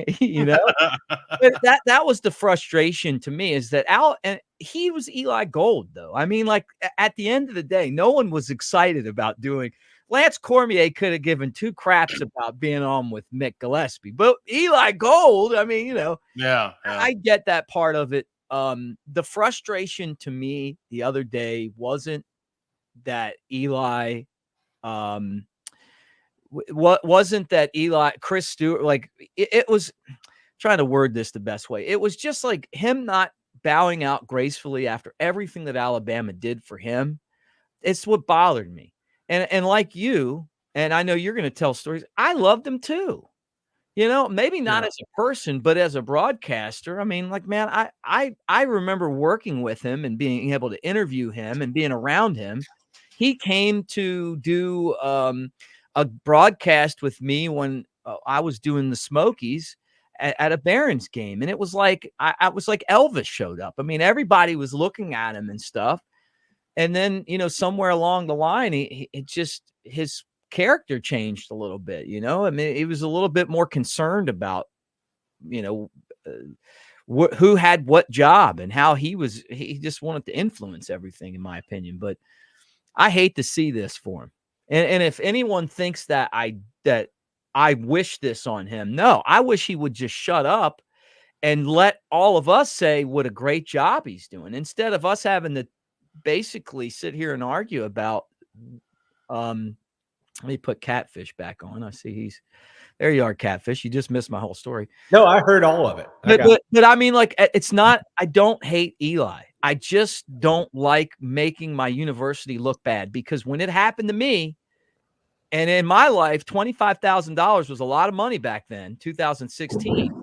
But that was the frustration to me, is that and he was Eli Gold, though. I mean, at the end of the day, no one was excited about doing. Lance Cormier could have given two craps about being on with Mick Gillispie, but Eli Gold, I mean, yeah. I get that part of it. The frustration to me the other day wasn't that Eli, wasn't that Chris Stewart, it was trying to word this the best way. It was just like him not bowing out gracefully after everything that Alabama did for him. it's what bothered me. And like you, and I know you're going to tell stories. I loved him too. Maybe not as a person, but as a broadcaster. I mean, like, man, I remember working with him and being able to interview him and being around him. He came to do a broadcast with me when I was doing the Smokies at a Barons game, and it was like I was like Elvis showed up. I mean, everybody was looking at him and stuff. And then, somewhere along the line, his character changed a little bit, I mean, he was a little bit more concerned about, who had what job and how he just wanted to influence everything, in my opinion. But I hate to see this for him. And if anyone thinks that I wish this on him, no, I wish he would just shut up and let all of us say what a great job he's doing, instead of us having to basically sit here and argue about, let me put Catfish back on. I see there you are, Catfish. You just missed my whole story. No, I heard all of it. But I mean, like, it's not, I don't hate Eli. I just don't like making my university look bad, because when it happened to me, and in my life, $25,000 was a lot of money back then, 2016.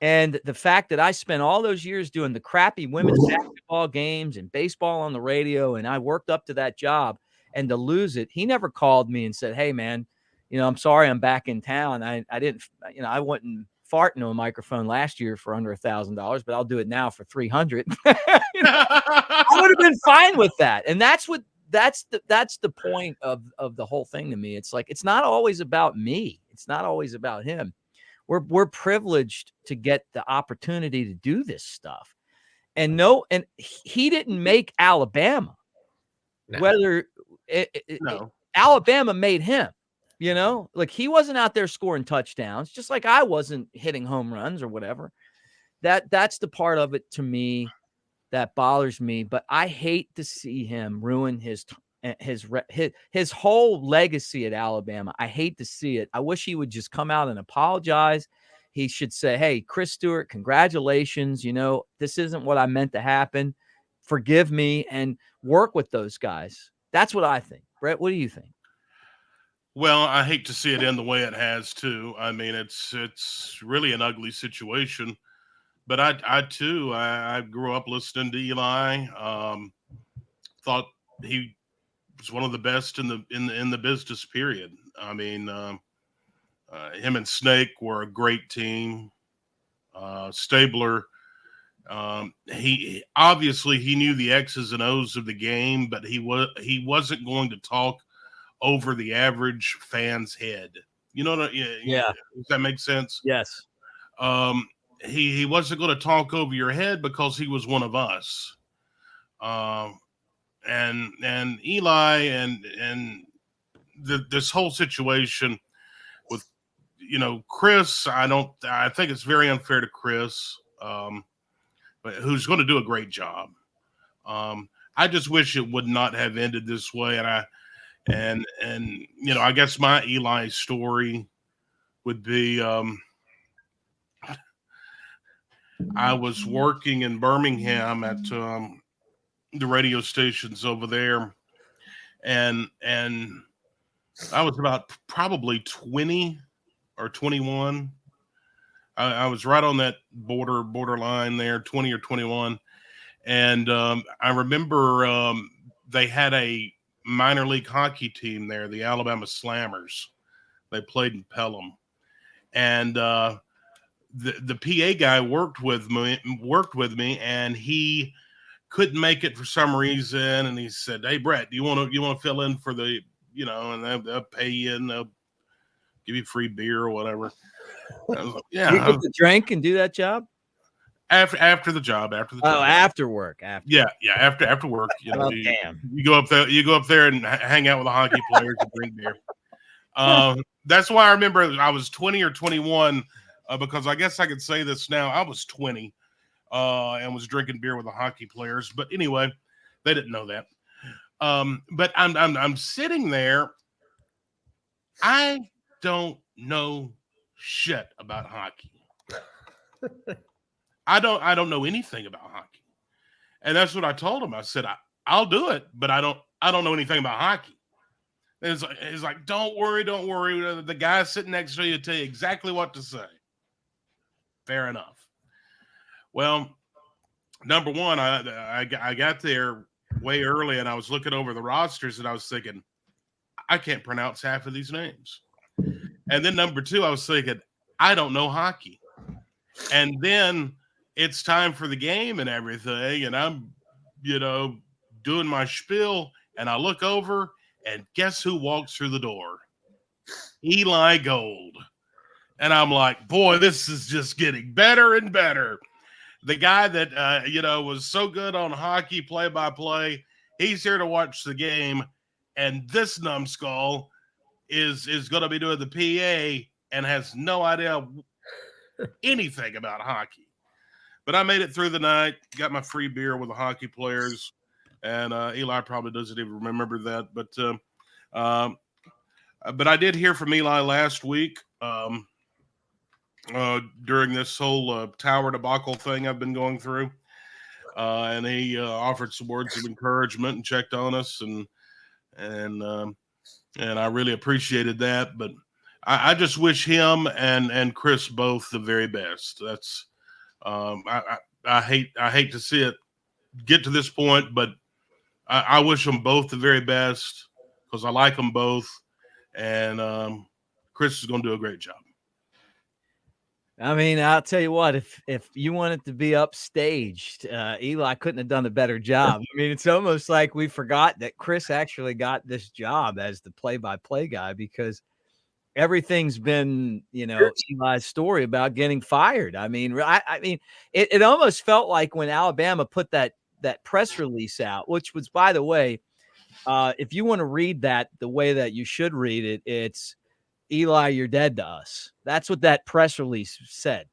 And the fact that I spent all those years doing the crappy women's basketball games and baseball on the radio, and I worked up to that job, and to lose it, he never called me and said, "Hey, man, I'm sorry, I'm back in town. I didn't, I wouldn't fart into a microphone last year for under $1,000, but I'll do it now for 300." I would have been fine with that. And that's the point of the whole thing to me. It's like, it's not always about me. It's not always about him. We're privileged to get the opportunity to do this stuff. And he didn't make Alabama. No. Alabama made him, like, he wasn't out there scoring touchdowns, just like I wasn't hitting home runs or whatever. That's the part of it to me that bothers me. But I hate to see him ruin his whole legacy at Alabama. I hate to see it. I wish he would just come out and apologize. He should say, "Hey, Chris Stewart, congratulations. This isn't what I meant to happen. Forgive me," and work with those guys. That's what I think. Brett, what do you think? Well, I hate to see it end the way it has too. I mean, it's really an ugly situation. But I too, I grew up listening to Eli. Thought he was one of the best in the business, period. I mean, him and Snake were a great team. Stabler, he obviously he knew the X's and O's of the game, but he wasn't going to talk over the average fan's head. Yeah. Does that make sense? Yes. He wasn't going to talk over your head because he was one of us. And Eli and this whole situation with, Chris, I think it's very unfair to Chris, but who's going to do a great job. I just wish it would not have ended this way. And I guess my Eli story would be, I was working in Birmingham at the radio stations over there, and I was about probably 20 or 21. I was right on that borderline there, 20 or 21. And I remember they had a minor league hockey team there, the Alabama Slammers. They played in Pelham. And the PA guy worked with me, and he couldn't make it for some reason. And he said, "Hey, Brett, do you want to fill in for the, and they'll pay you and they'll give you free beer or whatever." I was like, "Yeah." You get to drink and do that job after the job. Oh, after work. Yeah. After work. Damn. You go up there and hang out with the hockey players and drink beer. That's why I remember I was 20 or 21. Because I guess I could say this now. I was 20 and was drinking beer with the hockey players. But anyway, they didn't know that. But I'm sitting there. I don't know shit about hockey. I don't know anything about hockey. And that's what I told him. I said, I'll do it, but I I don't know anything about hockey. It's like, don't worry. The guy sitting next to you will tell you exactly what to say. Fair enough. Well, number one, I got there way early, and I was looking over the rosters, and I was thinking, I can't pronounce half of these names. And then number two, I was thinking, I don't know hockey. And then it's time for the game and everything, and I'm, doing my spiel, and I look over, and guess who walks through the door? Eli Gold. And I'm like, boy, this is just getting better and better. The guy that, was so good on hockey play-by-play, he's here to watch the game, and this numbskull is going to be doing the PA and has no idea anything about hockey. But I made it through the night, got my free beer with the hockey players, and Eli probably doesn't even remember that. But I did hear from Eli last week during this whole tower debacle thing I've been going through. And he offered some words of encouragement and checked on us, and I really appreciated that. But I just wish him and Chris both the very best. That's I hate to see it get to this point, but I wish them both the very best because I like them both, and Chris is going to do a great job. I mean, I'll tell you what, if you wanted to be upstaged, Eli couldn't have done a better job. I mean, it's almost like we forgot that Chris actually got this job as the play-by-play guy because everything's been, Eli's story about getting fired. I mean, it almost felt like when Alabama put that press release out, which was, by the way, if you want to read that the way that you should read it, it's Eli, you're dead to us. That's what that press release said.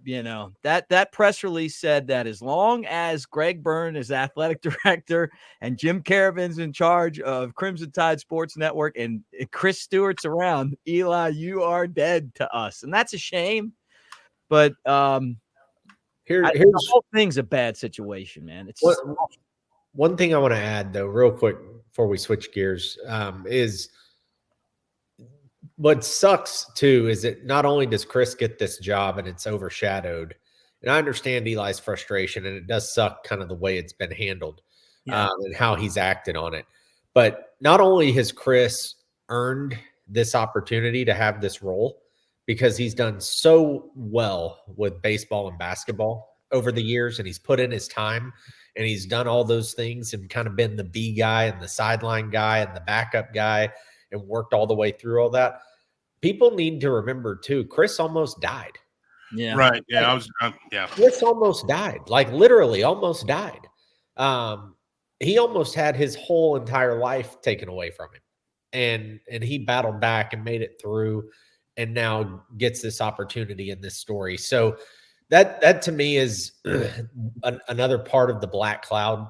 That press release said that as long as Greg Byrne is athletic director and Jim Caravan's in charge of Crimson Tide Sports Network and Chris Stewart's around, Eli, you are dead to us. And that's a shame. But the whole thing's a bad situation, man. It's one thing I want to add, though, real quick before we switch gears, is what sucks too is that not only does Chris get this job and it's overshadowed, and I understand Eli's frustration, and it does suck kind of the way it's been handled and how he's acted on it. But not only has Chris earned this opportunity to have this role because he's done so well with baseball and basketball over the years, and he's put in his time and he's done all those things and kind of been the B guy and the sideline guy and the backup guy and worked all the way through all that. People need to remember too, Chris almost died. Yeah. Right. Yeah. Chris almost died, like literally almost died. He almost had his whole entire life taken away from him. And he battled back and made it through and now gets this opportunity in this story. So that to me is another part of the black cloud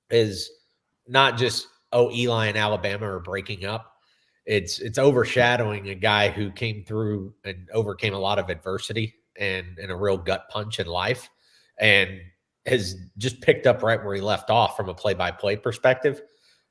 is not just, Eli and Alabama are breaking up. It's overshadowing a guy who came through and overcame a lot of adversity and a real gut punch in life and has just picked up right where he left off from a play-by-play perspective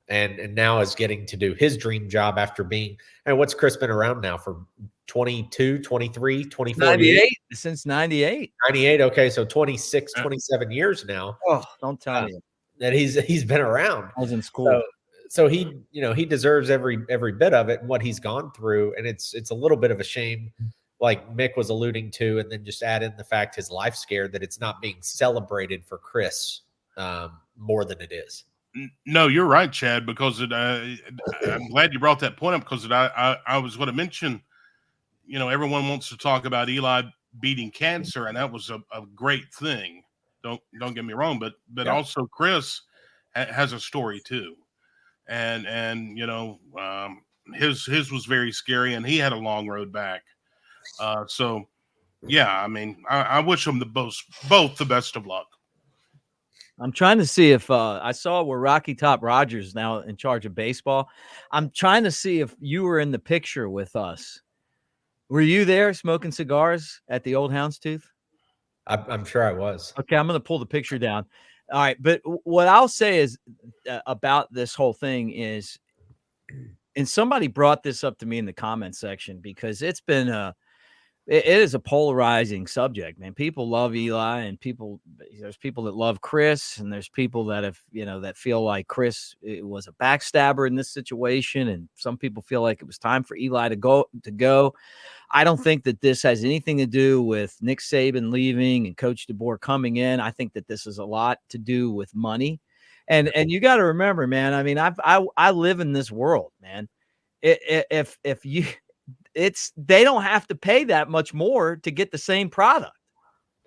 and now is getting to do his dream job after being – and what's Chris been around now for 22, 23, 24 98, years? since 98. 98, okay, so 26, 27 years now. Oh, don't tell me. That he's been around. I was in school. So he, he deserves every bit of it and what he's gone through. And it's a little bit of a shame, like Mick was alluding to, and then just add in the fact his life's scared that it's not being celebrated for Chris more than it is. No, you're right, Chad, because I'm glad you brought that point up because I was going to mention, everyone wants to talk about Eli beating cancer, and that was a great thing. Don't get me wrong, but also Chris has a story too. And his was very scary, and he had a long road back. So, yeah, I mean, I wish them both the best of luck. I'm trying to see if I saw where Rocky Top Rogers is now in charge of baseball. I'm trying to see if you were in the picture with us. Were you there smoking cigars at the Old Houndstooth? I'm sure I was. Okay, I'm going to pull the picture down. All right, but what I'll say is about this whole thing is, and somebody brought this up to me in the comment section because it's been it is a polarizing subject, man. People love Eli, and there's people that love Chris, and there's people that have that feel like Chris was a backstabber in this situation, and some people feel like it was time for Eli to go. I don't think that this has anything to do with Nick Saban leaving and Coach DeBoer coming in. I think that this is a lot to do with money. And you got to remember, man, I mean, I live in this world, man. If you they don't have to pay that much more to get the same product,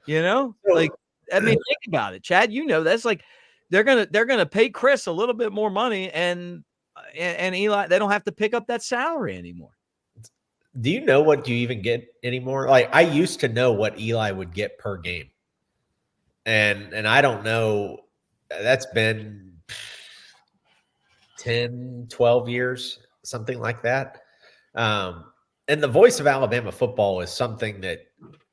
like, I mean, think about it, Chad, that's like, they're going to pay Chris a little bit more money, and Eli, they don't have to pick up that salary anymore. Do you know what you even get anymore? Like, I used to know what Eli would get per game. And I don't know, that's been 10, 12 years, something like that. And the voice of Alabama football is something that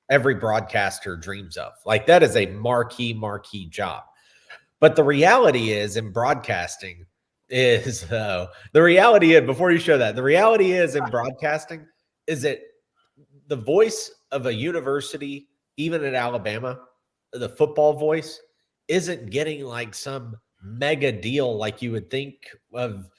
every broadcaster dreams of. Like, that is a marquee job. But the reality is, in broadcasting is the reality is, before you show that, the reality is in broadcasting is that the voice of a university, even at Alabama, the football voice, isn't getting like some mega deal like you would think of,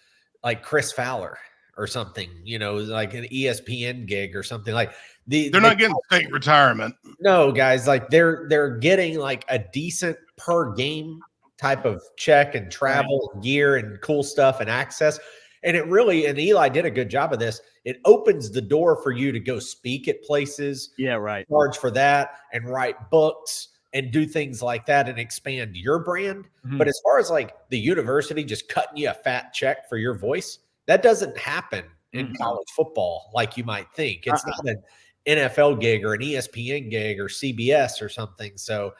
like Chris Fowler or something, like an ESPN gig or something. Like they're not getting state retirement. No, guys, like they're getting like a decent per game type of check and travel and gear and cool stuff and access. And it really, and Eli did a good job of this. It opens the door for you to go speak at places. Yeah, right. Charge for that and write books and do things like that and expand your brand. Mm-hmm. But as far as like the university just cutting you a fat check for your voice, that doesn't happen in college football like you might think. It's not an NFL gig or an ESPN gig or CBS or something. So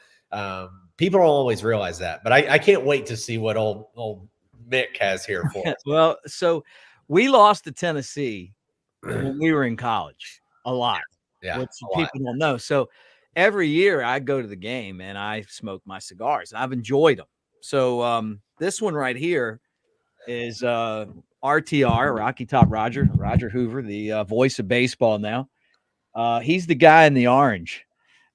people don't always realize that. But I can't wait to see what old Mick has here for us. Well, so we lost to Tennessee when we were in college a lot. Yeah, which people don't know. So every year I go to the game and I smoke my cigars. I've enjoyed them. So this one right here is RTR, Rocky Top Roger Hoover, the voice of baseball now. He's the guy in the orange.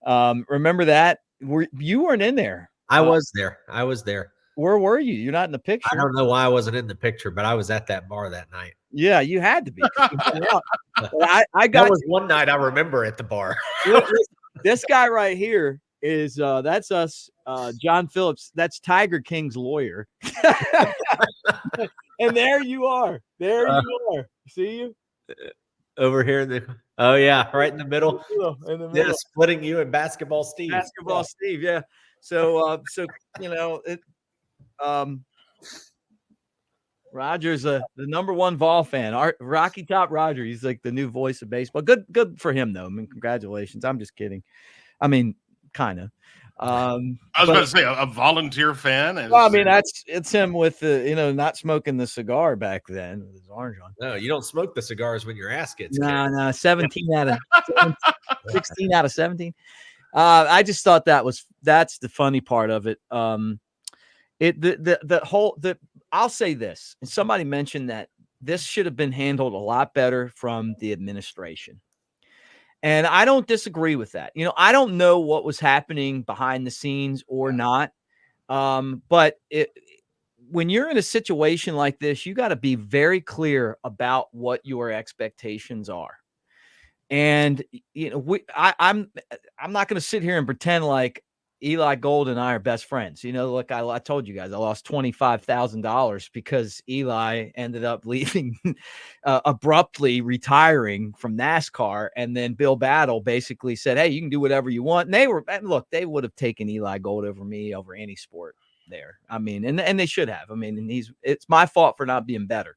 Remember that? You weren't in there. I was there. Where were you? You're not in the picture. I don't know why I wasn't in the picture, but I was at that bar that night. Yeah, you had to be. I got that was one night I remember at the bar. This guy right here is that's us, John Phillips. That's Tiger King's lawyer. And there you are. There you are. See you over here in the. Oh yeah, right in the middle. In the middle. Yeah, splitting you and Basketball Steve. Steve, yeah. So Roger's the number one Vol fan. Rocky Top Roger. He's like the new voice of baseball. Good for him though. I mean, congratulations. I'm just kidding. I mean, kind of. I was about to say a volunteer fan. Well, I mean, it's him with the not smoking the cigar back then with his orange on. No, you don't smoke the cigars when your ass gets. No, 16 out of 17. I just thought that's the funny part of it. I'll say this, and somebody mentioned that this should have been handled a lot better from the administration. And I don't disagree with that. I don't know what was happening behind the scenes or not. But when you're in a situation like this, you got to be very clear about what your expectations are. And I'm not going to sit here and pretend like Eli Gold and I are best friends. Look, I told you guys, I lost $25,000 because Eli ended up leaving, abruptly retiring from NASCAR. And then Bill Battle basically said, hey, you can do whatever you want. And they would have taken Eli Gold over me, over any sport there. I mean, and they should have. I mean, it's my fault for not being better.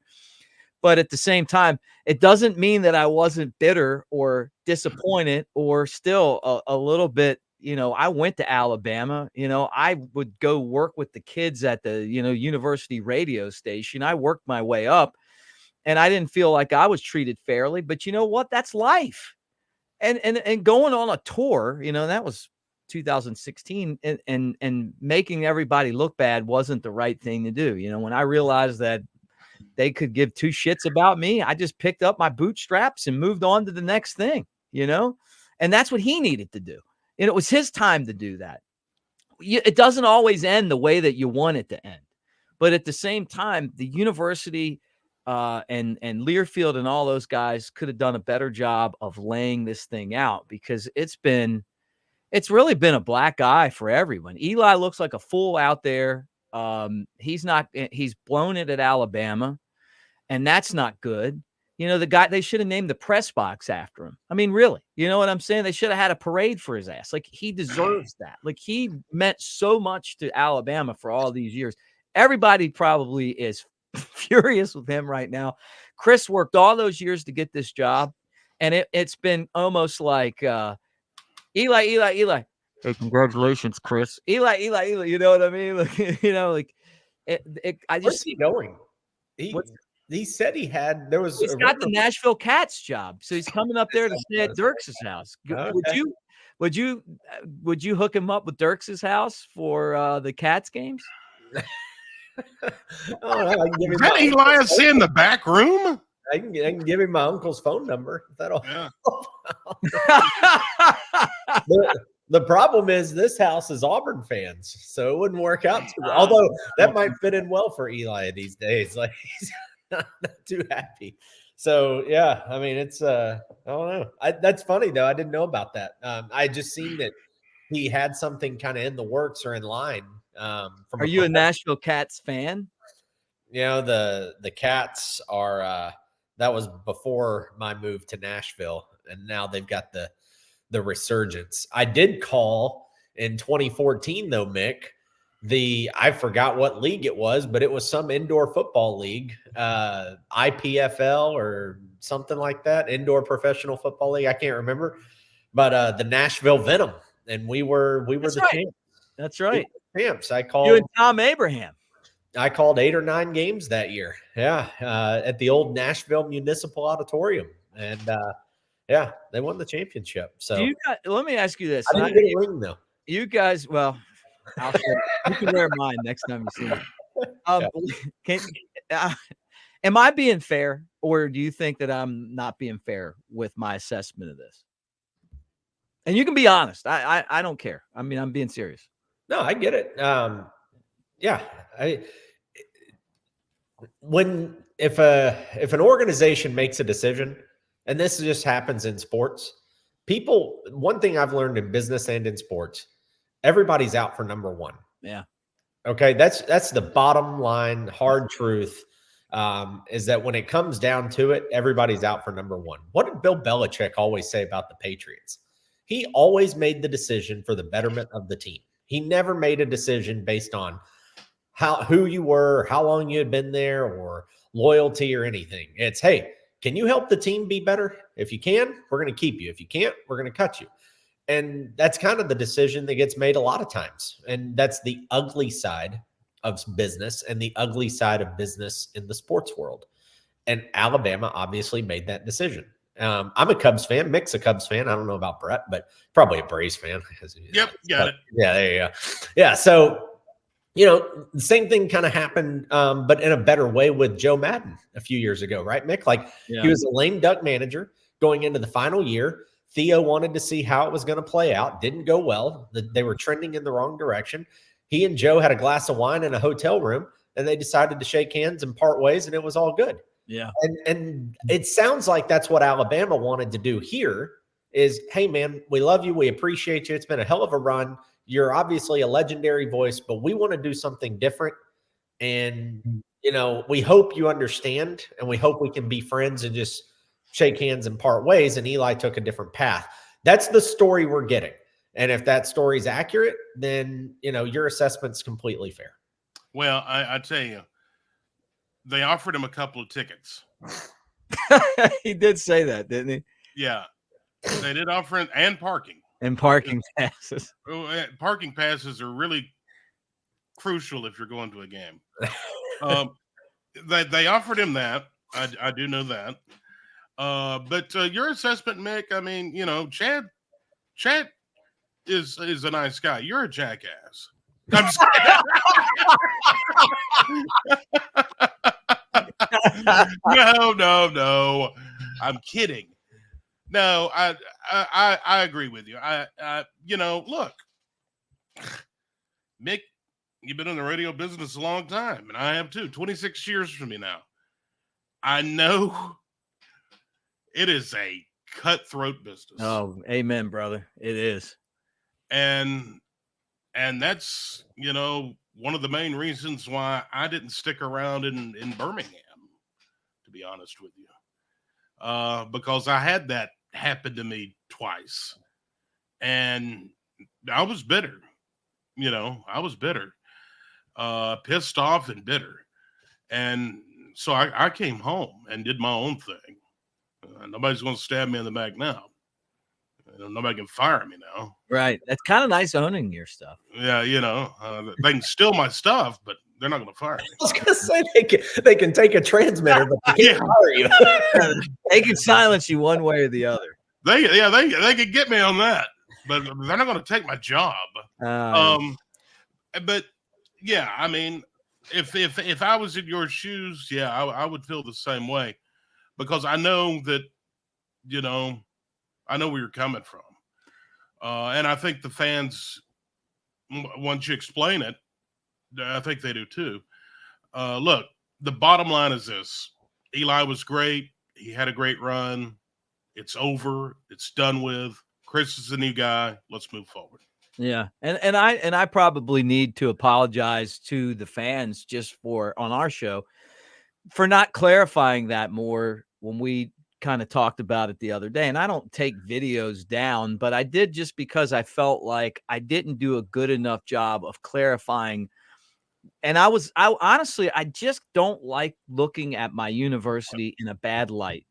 But at the same time, it doesn't mean that I wasn't bitter or disappointed or still a little bit. I went to Alabama. I would go work with the kids at the, university radio station. I worked my way up and I didn't feel like I was treated fairly. But you know what? That's life. And going on a tour, that was 2016, and making everybody look bad wasn't the right thing to do. When I realized that they could give two shits about me, I just picked up my bootstraps and moved on to the next thing, and that's what he needed to do. And it was his time to do that. It doesn't always end the way that you want it to end. But at the same time, the university and Learfield and all those guys could have done a better job of laying this thing out, because it's really been a black eye for everyone. Eli looks like a fool out there. He's blown it at Alabama, and that's not good. The guy, they should have named the press box after him. I mean, really, you know what I'm saying? They should have had a parade for his ass. Like, he deserves that. Like, he meant so much to Alabama for all these years. Everybody probably is furious with him right now. Chris worked all those years to get this job, and it's been almost like Eli. Hey, congratulations, Chris. Eli. You know what I mean? Like, Where's he going? He said he had. He's got the Nashville Cats job, so he's coming up there to stay at Dirks' house. Okay. Would you hook him up with Dirks' house for the Cats games? Is that Elias in the back room? I can give him my uncle's phone number. That'll. Yeah. The problem is this house is Auburn fans, so it wouldn't work out too well. Although that might fit in well for Eli these days. Like, he's not too happy. So yeah, I mean, it's I don't know. That's funny though. I didn't know about that. I just seen that he had something kind of in the works or in line. Are you a Nashville Cats fan? The Cats are. That was before my move to Nashville, and now they've got the resurgence. I did call in 2014 though, Mick. I forgot what league it was, but it was some indoor football league, IPFL or something like that, indoor professional football league. I can't remember, but the Nashville Venom, and we were the champs. That's right, champs. I called you and Tom Abraham. I called 8 or 9 games that year. Yeah, at the old Nashville Municipal Auditorium, and yeah, they won the championship. So let me ask you this: I didn't get a ring though. You guys, well, you can wear mine next time you see me. Am I being fair, or do you think that I'm not being fair with my assessment of this? And you can be honest. I don't care. I mean, I'm being serious. No, I get it. Yeah, if an organization makes a decision, and this just happens in sports, one thing I've learned in business and in sports, everybody's out for number one. Yeah. Okay. That's the bottom line, hard truth, is that when it comes down to it, everybody's out for number one. What did Bill Belichick always say about the Patriots? He always made the decision for the betterment of the team. He never made a decision based on who you were, how long you had been there, or loyalty or anything. It's, hey, can you help the team be better? If you can, we're going to keep you. If you can't, we're going to cut you. And that's kind of the decision that gets made a lot of times. And that's the ugly side of business and the ugly side of business in the sports world. And Alabama obviously made that decision. I'm a Cubs fan. Mick's a Cubs fan. I don't know about Brett, but probably a Braves fan. Yep, got it. Yeah, there you go. Yeah, so the same thing kind of happened, but in a better way with Joe Madden a few years ago, right, Mick? Like, He was a lame duck manager going into the final year. Theo wanted to see how it was going to play out. Didn't go well. They were trending in the wrong direction. He and Joe had a glass of wine in a hotel room, and they decided to shake hands and part ways, and it was all good. Yeah. And it sounds like that's what Alabama wanted to do here is, hey, man, we love you. We appreciate you. It's been a hell of a run. You're obviously a legendary voice, but we want to do something different. And, we hope you understand, and we hope we can be friends and just shake hands and part ways. And Eli took a different path. That's the story we're getting. And if that story is accurate, then, your assessment's completely fair. Well, I tell you, they offered him a couple of tickets. He did say that, didn't he? Yeah. They did offer him and parking. And parking passes. Parking passes are really crucial if you're going to a game. They offered him that. I do know that. But your assessment, Mick, I mean, Chad is a nice guy. You're a jackass. I'm just No. I'm kidding. No, I agree with you. Look, Mick, you've been in the radio business a long time, and I have too. 26 years from me now. I know it is a cutthroat business. Oh, amen, brother. It is. And that's, one of the main reasons why I didn't stick around in Birmingham, to be honest with you. Because I had that happen to me twice. And I was bitter. I was bitter. Pissed off and bitter. And so I came home and did my own thing. Nobody's going to stab me in the back now. Nobody can fire me now. Right. That's kind of nice owning your stuff. Yeah, they can steal my stuff, but they're not going to fire me. I was going to say they can take a transmitter, but they can't fire you. They can silence you one way or the other. They could get me on that, but they're not going to take my job. But yeah, I mean, if I was in your shoes, yeah, I would feel the same way, because I know that, I know where you're coming from. And I think the fans, once you explain it, I think they do too. Look, the bottom line is this. Eli was great. He had a great run. It's over. It's done with. Chris is the new guy. Let's move forward. Yeah. And I probably need to apologize to the fans just on our show for not clarifying that more when we kind of talked about it the other day. And I don't take videos down, but I did just because I felt like I didn't do a good enough job of clarifying. And I honestly, I just don't like looking at my university in a bad light,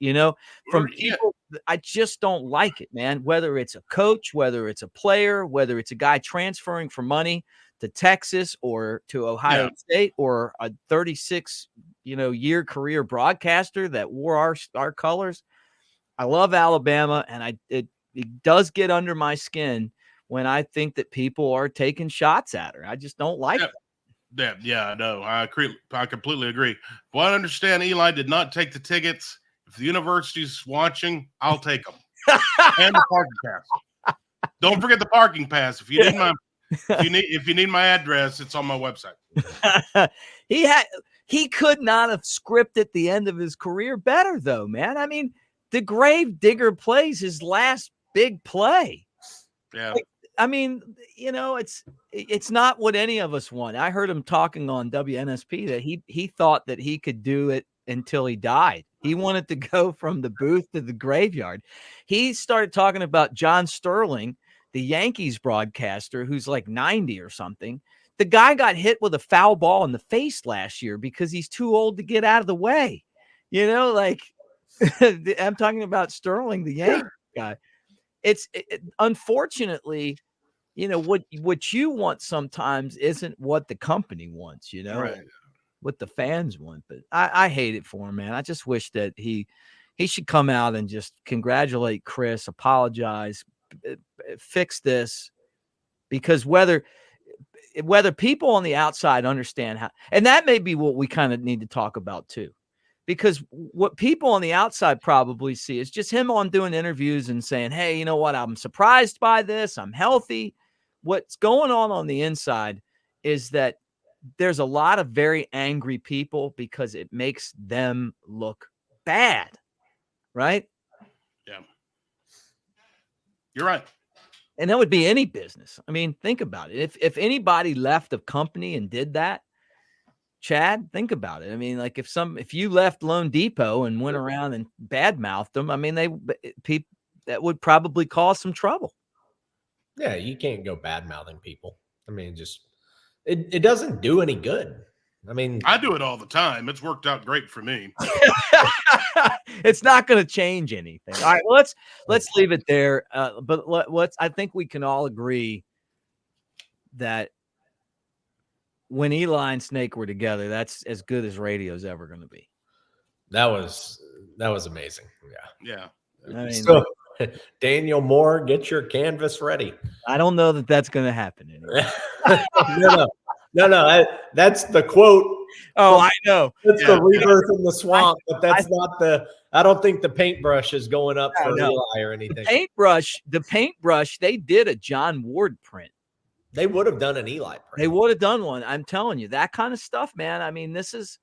from people. I just don't like it, man. Whether it's a coach, whether it's a player, whether it's a guy transferring for money to Texas or to Ohio State, or a 36, year career broadcaster that wore our colors. I love Alabama, and it does get under my skin when I think that people are taking shots at her. I just don't like it. Yeah, no, I completely agree. Well, I understand Eli did not take the tickets. If the university's watching, I'll take them. And the parking pass. Don't forget the parking pass. If you need my address, it's on my website. He could not have scripted the end of his career better, though, man. I mean, the grave digger plays his last big play. Yeah. I mean, it's not what any of us want. I heard him talking on WNSP that he thought that he could do it until he died. He wanted to go from the booth to the graveyard. He started talking about John Sterling, the Yankees broadcaster, who's like 90 or something. The guy got hit with a foul ball in the face last year because he's too old to get out of the way. I'm talking about Sterling, the Yankee guy. Unfortunately, what you want sometimes isn't what the company wants, Right. What the fans want. But I hate it for him, man. I just wish that he should come out and just congratulate Chris, apologize, fix this, because whether people on the outside understand how, and that may be what we kind of need to talk about too. Because what people on the outside probably see is just him on doing interviews and saying, hey, you know what? I'm surprised by this. I'm healthy. What's going on the inside is that there's a lot of very angry people because it makes them look bad. Right? Yeah. You're right. And that would be any business. I mean, think about it. If anybody left a company and did that, Chad, think about it. I mean, like if you left Loan Depot and went around and badmouthed them, I mean, that would probably cause some trouble. Yeah, you can't go badmouthing people. I mean, just it doesn't do any good. I mean, I do it all the time. It's worked out great for me. It's not going to change anything. All right, well, let's leave it there. But I think we can all agree that when Eli and Snake were together, that's as good as radio's ever going to be. That was amazing. Yeah. I mean, So Daniel Moore, get your canvas ready. I don't know that that's going to happen anyway. No. That's the quote. Oh, I know. That's the rebirth in the swamp, but that's not the. I don't think the paintbrush is going up for Eli or anything. The paintbrush. They did a John Ward print. They would have done an Eli print. They would have done one. I'm telling you, that kind of stuff, man. I mean, this is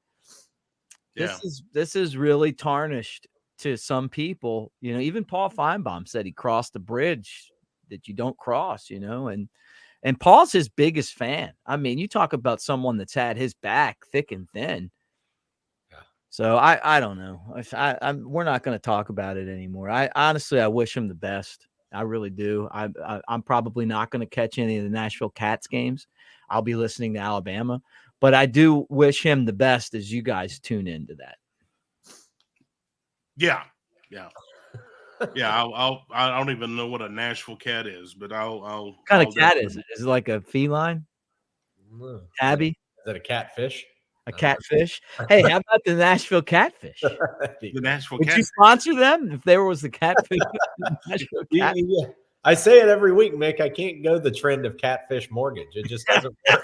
really tarnished to some people. You know, even Paul Feinbaum said he crossed the bridge that you don't cross. You know, and Paul's his biggest fan. I mean, you talk about someone that's had his back thick and thin. Yeah. So I don't know. We're not going to talk about it anymore. I honestly wish him the best. I really do. I'm probably not going to catch any of the Nashville Cats games. I'll be listening to Alabama, but I do wish him the best as you guys tune into that. Yeah. I don't even know what a Nashville Cat is, but I'll. What kind of cat is it? Is it like a feline? Tabby? Is that a catfish? A catfish? Hey, how about the Nashville Catfish? Would you sponsor them if there was the catfish? Nashville Catfish? Yeah. I say it every week, Mick. I can't go the trend of catfish mortgage. It just doesn't work.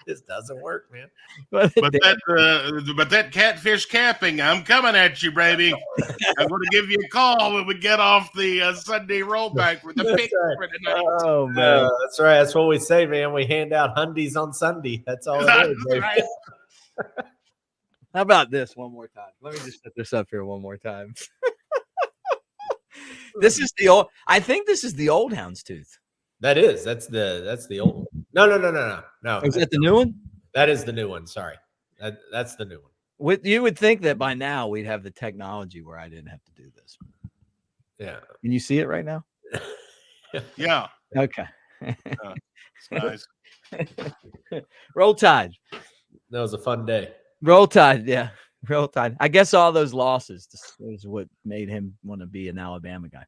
It doesn't work, man. But that catfish capping, I'm coming at you, baby. I'm going to give you a call when we get off the Sunday rollback with the pick for tonight. Oh, man. That's right. That's what we say, man. We hand out hundies on Sunday. That's all it is, baby. Right. How about this one more time? Let me just set this up here one more time. This is the old. I think this is the old houndstooth. That is. That's the old one. No. Is that the new one? That is the new one. Sorry. That's the new one. You would think that by now we'd have the technology where I didn't have to do this. Yeah. Can you see it right now? Yeah. Okay. It's nice. Roll Tide. That was a fun day. Roll Tide. Yeah. Roll Tide. I guess all those losses is what made him want to be an Alabama guy.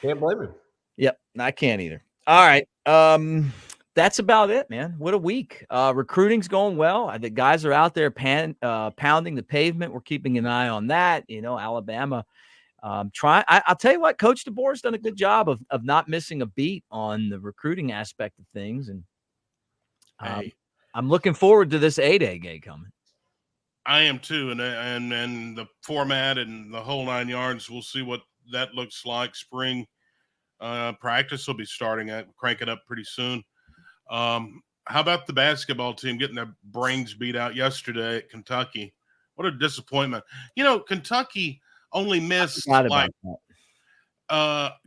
Can't blame him. Yep. I can't either. All right. That's about it, man. What a week. Recruiting's going well. The guys are out there pounding the pavement. We're keeping an eye on that. You know, Alabama. I'll tell you what, Coach DeBoer's done a good job of not missing a beat on the recruiting aspect of things. And I'm looking forward to this A-Day game coming. I am too, and the format and the whole 9 yards. We'll see what that looks like. Spring practice will be starting. Crank it up pretty soon. How about the basketball team getting their brains beat out yesterday at Kentucky? What a disappointment! You know, Kentucky only missed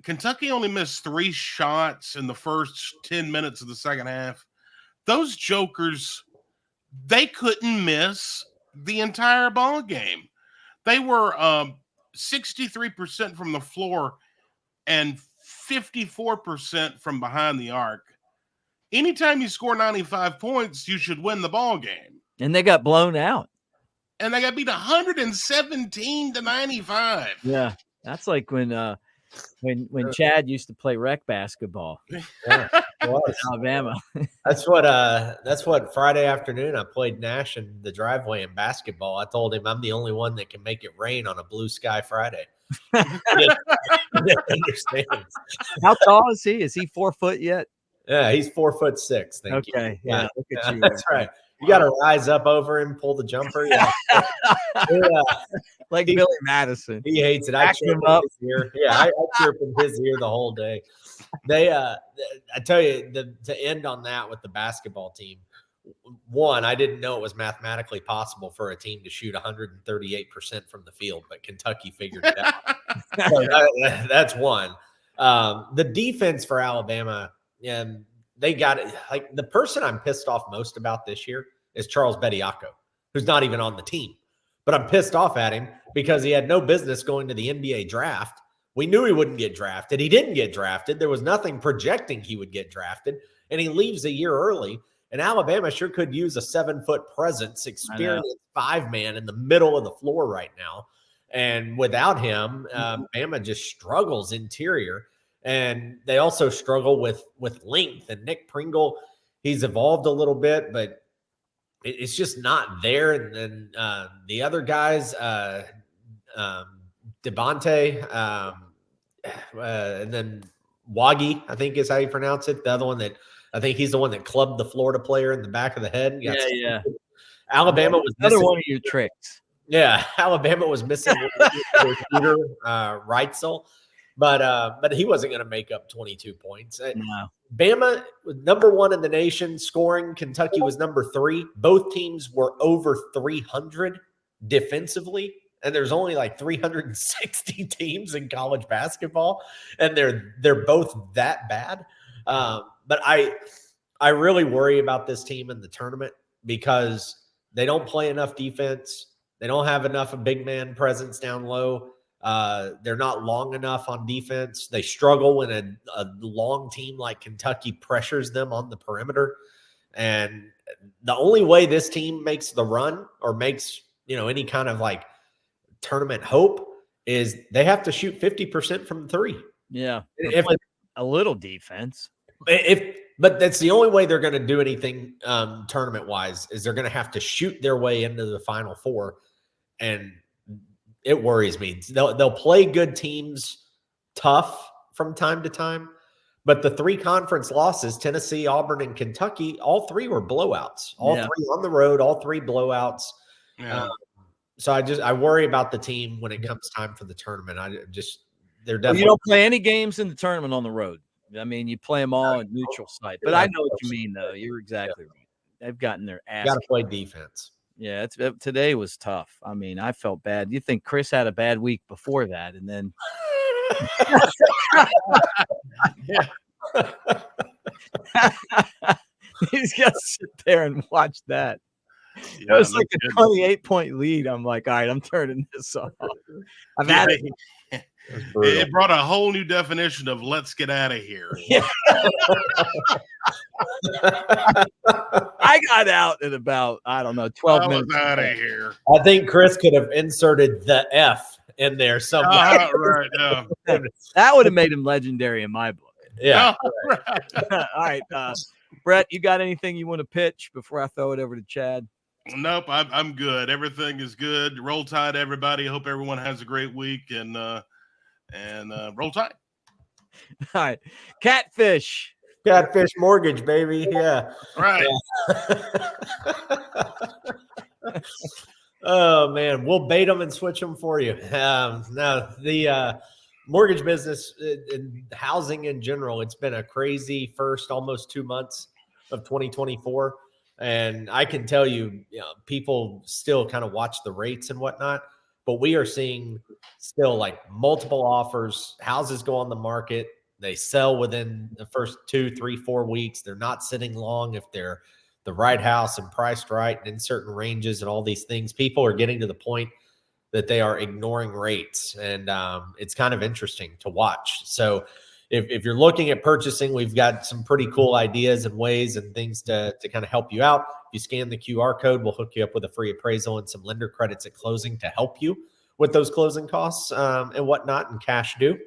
Kentucky only missed 3 shots in the first 10 minutes of the second half. Those jokers, they couldn't miss the entire ball game. They were 63% from the floor and 54% from behind the arc. Anytime you score 95 points, you should win the ball game. And they got blown out. And they got beat 117-95. Yeah, that's like when Chad used to play rec basketball. Yeah, Alabama. That's what Friday afternoon I played Nash in the driveway in basketball. I told him I'm the only one that can make it rain on a blue sky Friday. He didn't understand. How tall is he? Is he 4 foot yet? Yeah, he's 4'6". Thank you. Okay, yeah, look at you. That's right. You got to rise up over him, pull the jumper. Yeah. Like Billy Madison. He hates it. I cheer from his ear. Yeah, I cheer from his ear the whole day. I tell you, to end on that with the basketball team, one, I didn't know it was mathematically possible for a team to shoot 138% from the field, but Kentucky figured it out. So that's one. The defense for Alabama, they got it. Like, the person I'm pissed off most about this year is Charles Bediako, who's not even on the team. But I'm pissed off at him because he had no business going to the NBA draft. We knew he wouldn't get drafted. He didn't get drafted. There was nothing projecting he would get drafted. And he leaves a year early. And Alabama sure could use a 7-foot presence, experienced 5-man in the middle of the floor right now. And without him, Bama just struggles interior. And they also struggle with length. And Nick Pringle, he's evolved a little bit, but it's just not there. And then the other guys, Devontae, and then Waggy, I think is how you pronounce it. The other one that I think he's the one that clubbed the Florida player in the back of the head. Yeah. Alabama was another missing. one of your tricks. Yeah, Alabama was missing their shooter, Reitzel, but he wasn't going to make up 22 points. No. Bama was number 1 in the nation scoring. Kentucky was number 3. Both teams were over 300 defensively, and there's only like 360 teams in college basketball, and they're both that bad. But I really worry about this team in the tournament because they don't play enough defense. They don't have enough of big man presence down low. They're not long enough on defense. They struggle when a long team like Kentucky pressures them on the perimeter. And the only way this team makes the run or makes, any kind of like tournament hope is they have to shoot 50% from 3. Yeah. If a little defense. But that's the only way they're going to do anything tournament wise is they're going to have to shoot their way into the Final Four. And it worries me. They'll play good teams tough from time to time, but the 3 conference losses, Tennessee, Auburn, and Kentucky, all 3 were blowouts. All 3 on the road, all 3 blowouts. Yeah. So I worry about the team when it comes time for the tournament. They're definitely. You don't play any games in the tournament on the road. I mean, you play them all at neutral site. But I know what you mean, though. You're exactly right. They've gotten their ass. Got to play defense. Yeah, today was tough. I mean, I felt bad. You think Chris had a bad week before that, and then he's got to sit there and watch that. Yeah, it was like a 28-point lead. I'm like, all right, I'm turning this off. I've had it. It brought a whole new definition of let's get out of here. Yeah. I got out at about, 12 minutes. Out of here. I think Chris could have inserted the F in there somewhere. Right. Yeah. That would have made him legendary in my book. Yeah. Right. All right. Brett, you got anything you want to pitch before I throw it over to Chad? Nope, I'm good. Everything is good. Roll Tide, everybody. Hope everyone has a great week and roll Tide. All right. Catfish mortgage, baby. Yeah. Right. Yeah. Oh man, we'll bait them and switch them for you. No, the mortgage business and housing in general, it's been a crazy first almost 2 months of 2024. And I can tell you, people still kind of watch the rates and whatnot, but we are seeing still like multiple offers. Houses go on the market. They sell within the first 2, 3, 4 weeks. They're not sitting long if they're the right house and priced right and in certain ranges and all these things. People are getting to the point that they are ignoring rates. And it's kind of interesting to watch. So if you're looking at purchasing, we've got some pretty cool ideas and ways and things to kind of help you out. If you scan the QR code, we'll hook you up with a free appraisal and some lender credits at closing to help you with those closing costs and whatnot and cash due.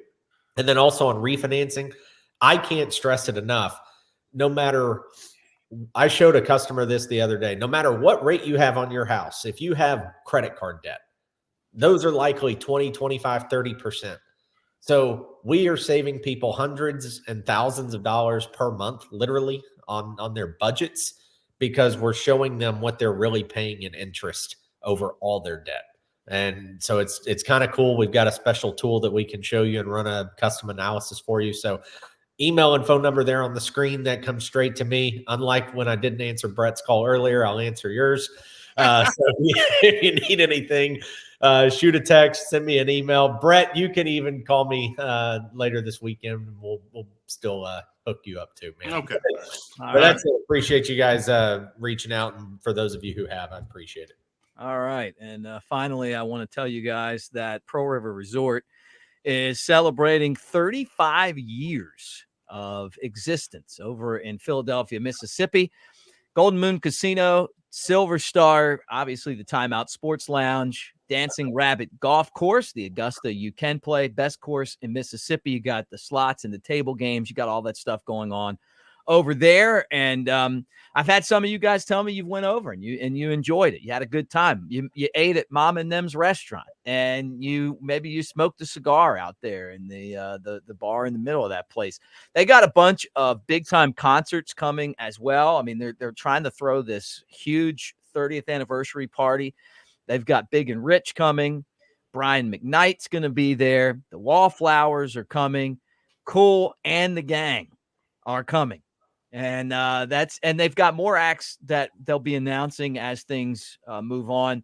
And then also on refinancing, I can't stress it enough. I showed a customer this the other day. No matter what rate you have on your house, if you have credit card debt, those are likely 20, 25, 30%. So we are saving people hundreds and thousands of dollars per month, literally on their budgets, because we're showing them what they're really paying in interest over all their debt. And so it's kind of cool. We've got a special tool that we can show you and run a custom analysis for you. So email and phone number there on the screen that comes straight to me. Unlike when I didn't answer Brett's call earlier, I'll answer yours. So if you need anything, shoot a text, send me an email. Brett, you can even call me later this weekend. We'll still hook you up too, man. Okay. But that's it. Appreciate you guys reaching out. And for those of you who have, I appreciate it. All right. And finally, I want to tell you guys that Pro River Resort is celebrating 35 years of existence over in Philadelphia, Mississippi. Golden Moon Casino, Silver Star, obviously the Timeout Sports Lounge, Dancing Rabbit Golf Course, the Augusta you can play, best course in Mississippi. You got the slots and the table games. You got all that stuff going on over there. And I've had some of you guys tell me you've went over and you enjoyed it. You had a good time. You ate at Mom and Them's restaurant, and maybe you smoked a cigar out there in the bar in the middle of that place. They got a bunch of big time concerts coming as well. I mean, they're trying to throw this huge 30th anniversary party. They've got Big and Rich coming. Brian McKnight's going to be there. The Wallflowers are coming. Cool and the Gang are coming. And they've got more acts that they'll be announcing as things move on.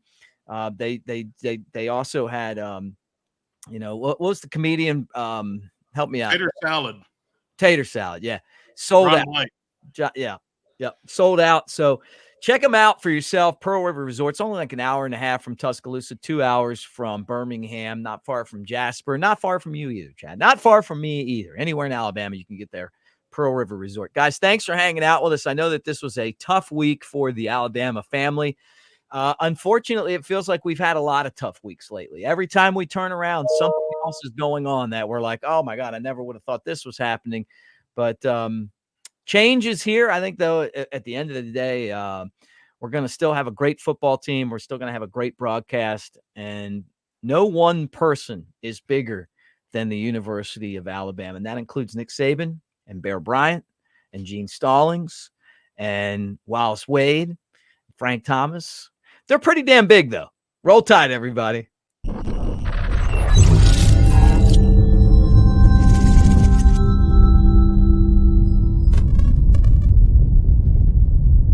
They also had what was the comedian? Help me out. Tater salad. Yeah. Sold out. Yeah. Sold out. So check them out for yourself. Pearl River Resort. It's only like an hour and a half from Tuscaloosa, 2 hours from Birmingham, not far from Jasper, not far from you either, Chad. Not far from me either. Anywhere in Alabama, you can get there. Pearl River Resort. Guys, thanks for hanging out with us. I know that this was a tough week for the Alabama family. Unfortunately, it feels like we've had a lot of tough weeks lately. Every time we turn around, something else is going on that we're like, oh my God, I never would have thought this was happening. But change is here. I think, though, at the end of the day, we're going to still have a great football team. We're still going to have a great broadcast. And no one person is bigger than the University of Alabama. And that includes Nick Saban and Bear Bryant and Gene Stallings and Wallace Wade, Frank Thomas. They're pretty damn big, though. Roll Tide, everybody.